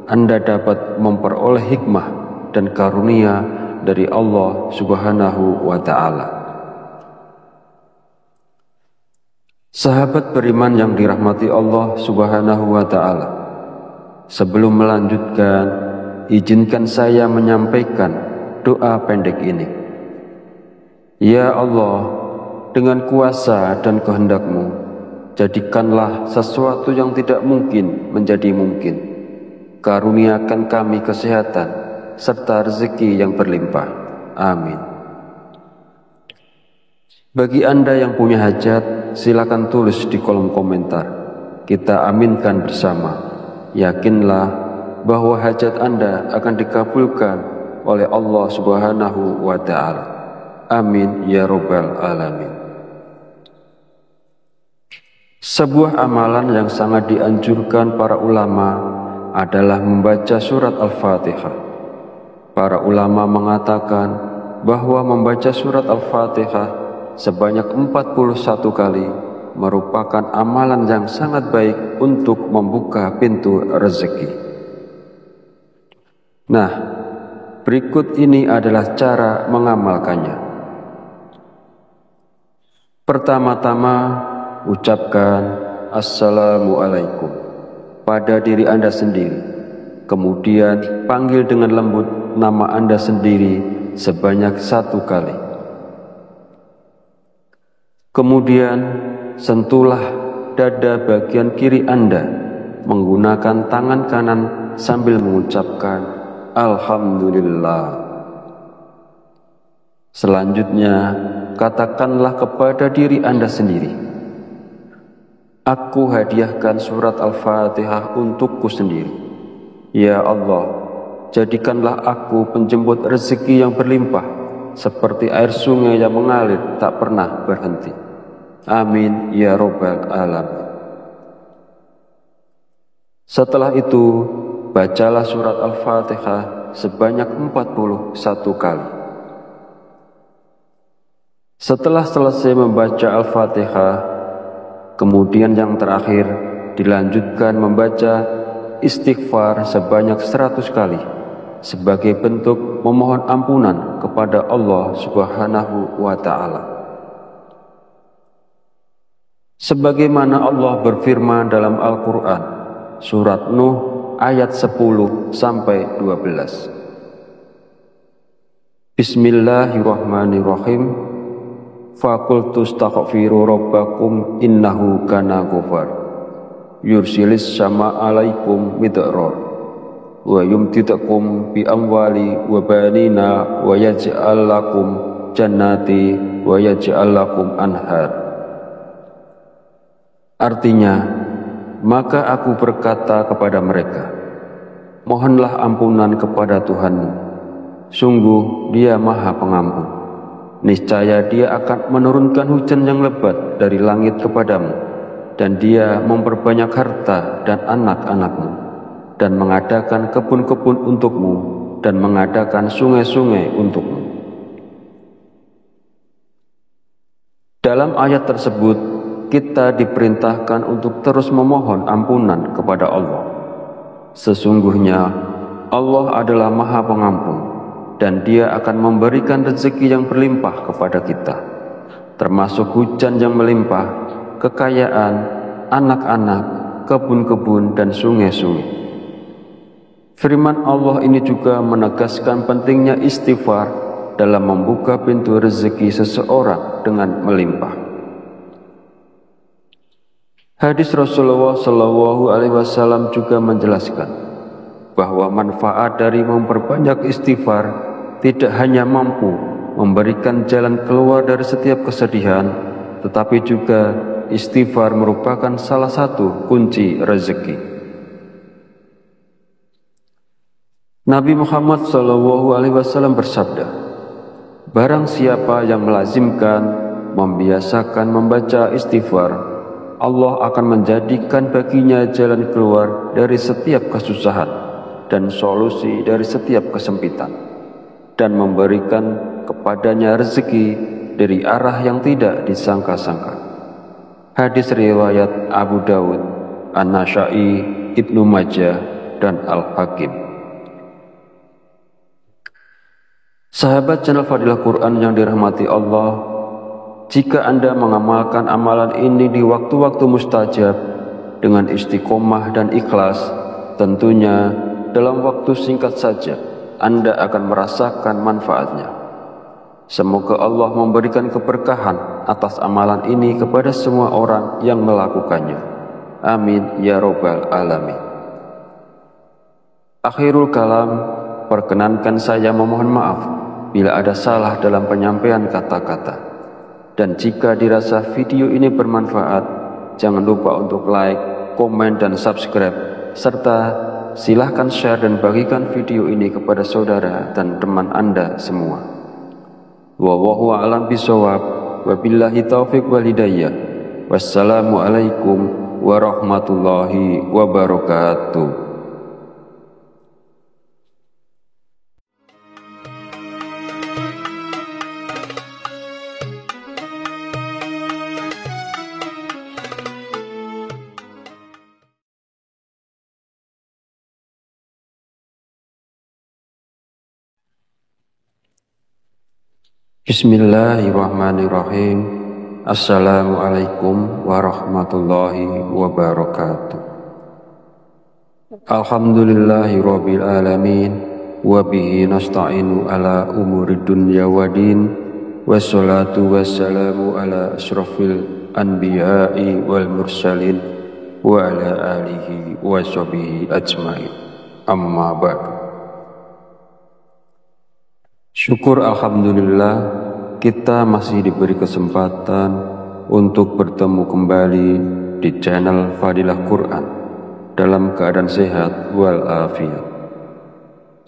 Speaker 1: Anda dapat memperoleh hikmah dan karunia dari Allah Subhanahu wa Ta'ala. Sahabat beriman yang dirahmati Allah Subhanahu wa Ta'ala, sebelum melanjutkan, izinkan saya menyampaikan doa pendek ini. Ya Allah, dengan kuasa dan kehendak-Mu, jadikanlah sesuatu yang tidak mungkin menjadi mungkin. Karuniakan kami kesehatan serta rezeki yang berlimpah. Amin. Bagi Anda yang punya hajat, silakan tulis di kolom komentar. Kita aminkan bersama. Yakinlah bahwa hajat Anda akan dikabulkan oleh Allah Subhanahu wa Ta'ala. Amin ya Rabbal Alamin. Sebuah amalan yang sangat dianjurkan para ulama adalah membaca surat Al-Fatihah. Para ulama mengatakan bahwa membaca surat Al-Fatihah sebanyak 41 kali merupakan amalan yang sangat baik untuk membuka pintu rezeki. Nah, berikut ini adalah cara mengamalkannya. Pertama-tama, ucapkan Assalamualaikum pada diri Anda sendiri. Kemudian, panggil dengan lembut nama Anda sendiri sebanyak 1 kali. Kemudian, sentuhlah dada bagian kiri Anda menggunakan tangan kanan sambil mengucapkan Alhamdulillah. Selanjutnya, katakanlah kepada diri Anda sendiri, aku hadiahkan surat Al-Fatihah untukku sendiri. Ya Allah, jadikanlah aku penjemput rezeki yang berlimpah, seperti air sungai yang mengalir tak pernah berhenti. Amin ya Rabbal Alamin. Setelah itu, bacalah surat Al-Fatihah sebanyak 41 kali. Setelah selesai membaca Al-Fatihah, kemudian yang terakhir dilanjutkan membaca istighfar sebanyak 100 kali sebagai bentuk memohon ampunan kepada Allah Subhanahu wa Ta'ala. Sebagaimana Allah berfirman dalam Al-Quran, surat Nuh ayat 10-12. Bismillahirrahmanirrahim. Faqultu astaghfiru rabbakum innahu kana ghafar yursilis sama alaikum midrar wa yumtidakum bi amwali wa banina wa yaj'al lakum jannati wa yaj'al lakum anhar. Artinya, maka aku berkata kepada mereka, mohonlah ampunan kepada Tuhanmu, sungguh Dia Maha Pengampun. Niscaya Dia akan menurunkan hujan yang lebat dari langit kepadamu, dan Dia memperbanyak harta dan anak-anakmu, dan mengadakan kebun-kebun untukmu, dan mengadakan sungai-sungai untukmu. Dalam ayat tersebut, kita diperintahkan untuk terus memohon ampunan kepada Allah. Sesungguhnya Allah adalah Maha Pengampun, dan Dia akan memberikan rezeki yang berlimpah kepada kita, termasuk hujan yang melimpah, kekayaan, anak-anak, kebun-kebun, dan sungai-sungai. Firman Allah ini juga menegaskan pentingnya istighfar dalam membuka pintu rezeki seseorang dengan melimpah. Hadis Rasulullah SAW juga menjelaskan bahwa manfaat dari memperbanyak istighfar tidak hanya mampu memberikan jalan keluar dari setiap kesedihan, tetapi juga istighfar merupakan salah satu kunci rezeki. Nabi Muhammad SAW bersabda, barang siapa yang melazimkan, membiasakan membaca istighfar, Allah akan menjadikan baginya jalan keluar dari setiap kesusahan dan solusi dari setiap kesempitan, dan memberikan kepadanya rezeki dari arah yang tidak disangka-sangka. Hadis riwayat Abu Dawud, An-Nasa'i, Ibnu Majah, dan Al-Hakim. Sahabat channel Fadilah Quran yang dirahmati Allah, jika Anda mengamalkan amalan ini di waktu-waktu mustajab dengan istiqomah dan ikhlas, tentunya dalam waktu singkat saja Anda akan merasakan manfaatnya. Semoga Allah memberikan keberkahan atas amalan ini kepada semua orang yang melakukannya. Amin ya robbal alamin. Akhirul kalam, perkenankan saya memohon maaf bila ada salah dalam penyampaian kata-kata. Dan jika dirasa video ini bermanfaat, jangan lupa untuk like, komen, dan subscribe, serta silahkan share dan bagikan video ini kepada saudara dan teman Anda semua. Wallahu a'lam bishawab. Wabillahi taufiq wal hidayah. Wassalamualaikum warahmatullahi wabarakatuh. Bismillahirrahmanirrahim. Assalamualaikum warahmatullahi wabarakatuh. Alhamdulillahi rabbil alamin, wa bihi nasta'inu ala umuri dunya wa din, wassalatu wassalamu ala asrafil anbiya'i wal mursalin wa ala alihi wa sahbihi ajmain. Amma ba'du. Syukur alhamdulillah, kita masih diberi kesempatan untuk bertemu kembali di channel Fadilah Quran dalam keadaan sehat walafiat.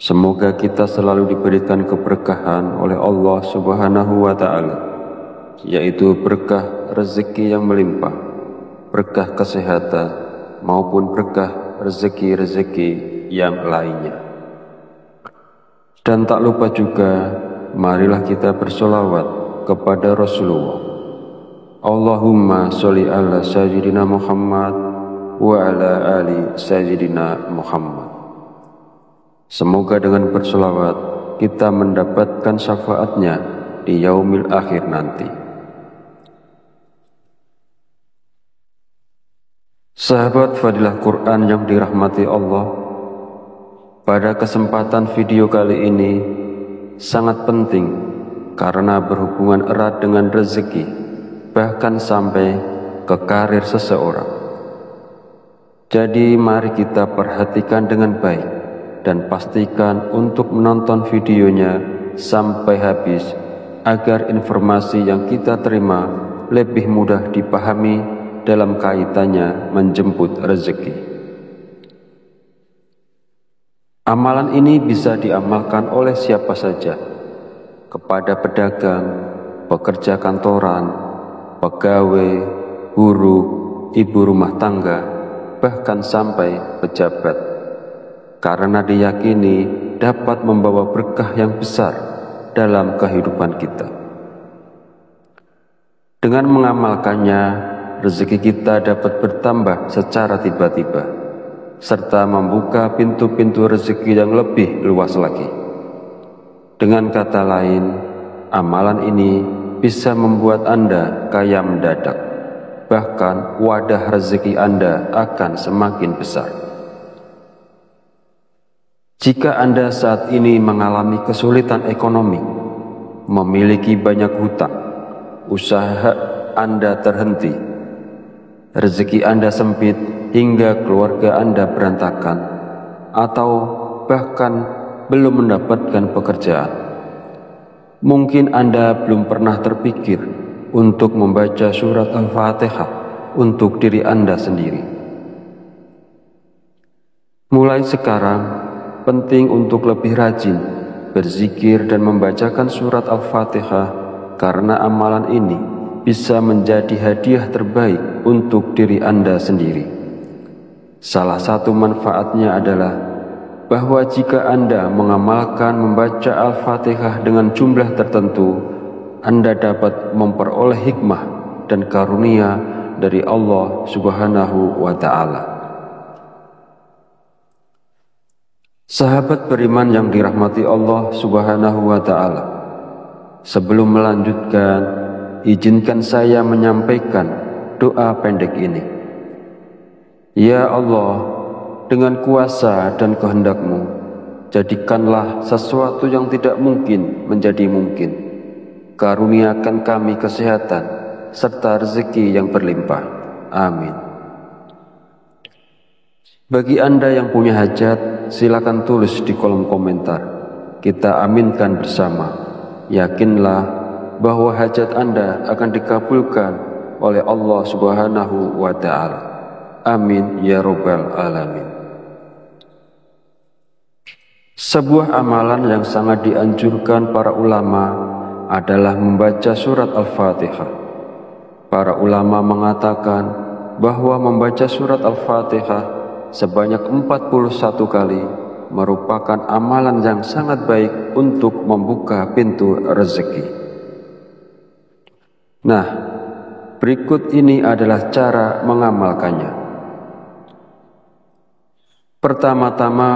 Speaker 1: Semoga kita selalu diberikan keberkahan oleh Allah Subhanahu wa Ta'ala, yaitu berkah rezeki yang melimpah, berkah kesehatan, maupun berkah rezeki-rezeki yang lainnya. Dan tak lupa juga, marilah kita bersolawat kepada Rasulullah. Allahumma sholli ala sayyidina Muhammad wa ala ali sayyidina Muhammad. Semoga dengan berselawat kita mendapatkan syafaatnya di yaumil akhir nanti. Sahabat fadilah Quran yang dirahmati Allah, pada kesempatan video kali ini sangat penting karena berhubungan erat dengan rezeki, bahkan sampai ke karir seseorang. Jadi mari kita perhatikan dengan baik dan pastikan untuk menonton videonya sampai habis agar informasi yang kita terima lebih mudah dipahami dalam kaitannya menjemput rezeki. Amalan ini bisa diamalkan oleh siapa saja, kepada pedagang, pekerja kantoran, pegawai, buruh, ibu rumah tangga, bahkan sampai pejabat, karena diyakini dapat membawa berkah yang besar dalam kehidupan kita. Dengan mengamalkannya, rezeki kita dapat bertambah secara tiba-tiba, serta membuka pintu-pintu rezeki yang lebih luas lagi. Dengan kata lain, amalan ini bisa membuat Anda kaya mendadak, bahkan wadah rezeki Anda akan semakin besar. Jika Anda saat ini mengalami kesulitan ekonomi, memiliki banyak hutang, usaha Anda terhenti, rezeki Anda sempit hingga keluarga Anda berantakan, atau bahkan belum mendapatkan pekerjaan, mungkin Anda belum pernah terpikir untuk membaca surat Al-Fatihah untuk diri Anda sendiri. Mulai sekarang, penting untuk lebih rajin berzikir dan membacakan surat Al-Fatihah, karena amalan ini bisa menjadi hadiah terbaik untuk diri Anda sendiri. Salah satu manfaatnya adalah bahwa jika Anda mengamalkan membaca Al-Fatihah dengan jumlah tertentu, Anda dapat memperoleh hikmah dan karunia dari Allah Subhanahu wa Ta'ala. Sahabat beriman yang dirahmati Allah Subhanahu wa Ta'ala, sebelum melanjutkan, izinkan saya menyampaikan doa pendek ini. Ya Allah, dengan kuasa dan kehendak-Mu, jadikanlah sesuatu yang tidak mungkin menjadi mungkin. Karuniakan kami kesehatan serta rezeki yang berlimpah. Amin. Bagi Anda yang punya hajat, silakan tulis di kolom komentar. Kita aminkan bersama. Yakinlah bahwa hajat Anda akan dikabulkan oleh Allah Subhanahu wa Ta'ala. Amin ya Rabbal Alamin. Sebuah amalan yang sangat dianjurkan para ulama adalah membaca surat Al-Fatihah. Para ulama mengatakan bahwa membaca surat Al-Fatihah sebanyak 41 kali merupakan amalan yang sangat baik untuk membuka pintu rezeki. Nah, berikut ini adalah cara mengamalkannya. Pertama-tama,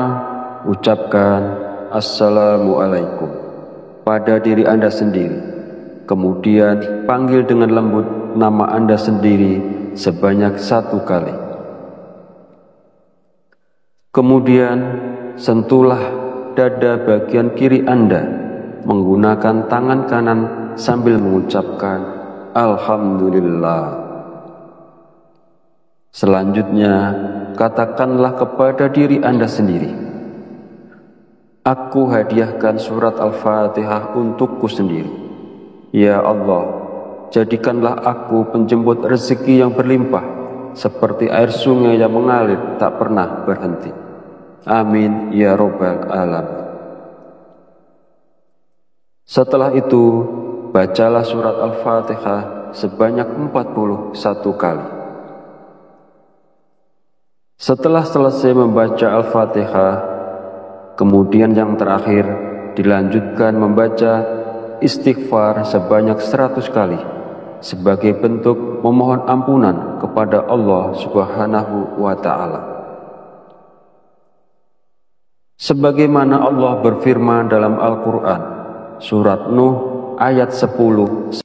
Speaker 1: ucapkan Assalamualaikum pada diri Anda sendiri. Kemudian panggil dengan lembut nama Anda sendiri sebanyak 1 kali. Kemudian sentuhlah dada bagian kiri Anda menggunakan tangan kanan sambil mengucapkan Alhamdulillah. Selanjutnya, katakanlah kepada diri Anda sendiri, aku hadiahkan surat Al-Fatihah untukku sendiri. Ya Allah, jadikanlah aku penjemput rezeki yang berlimpah, seperti air sungai yang mengalir tak pernah berhenti. Amin ya Rabbal Alamin. Setelah itu, bacalah surat Al-Fatihah sebanyak 41 kali. Setelah selesai membaca Al-Fatihah, kemudian yang terakhir dilanjutkan membaca istighfar sebanyak 100 kali sebagai bentuk memohon ampunan kepada Allah Subhanahu wa Ta'ala. Sebagaimana Allah berfirman dalam Al-Quran, Surat Nuh ayat 10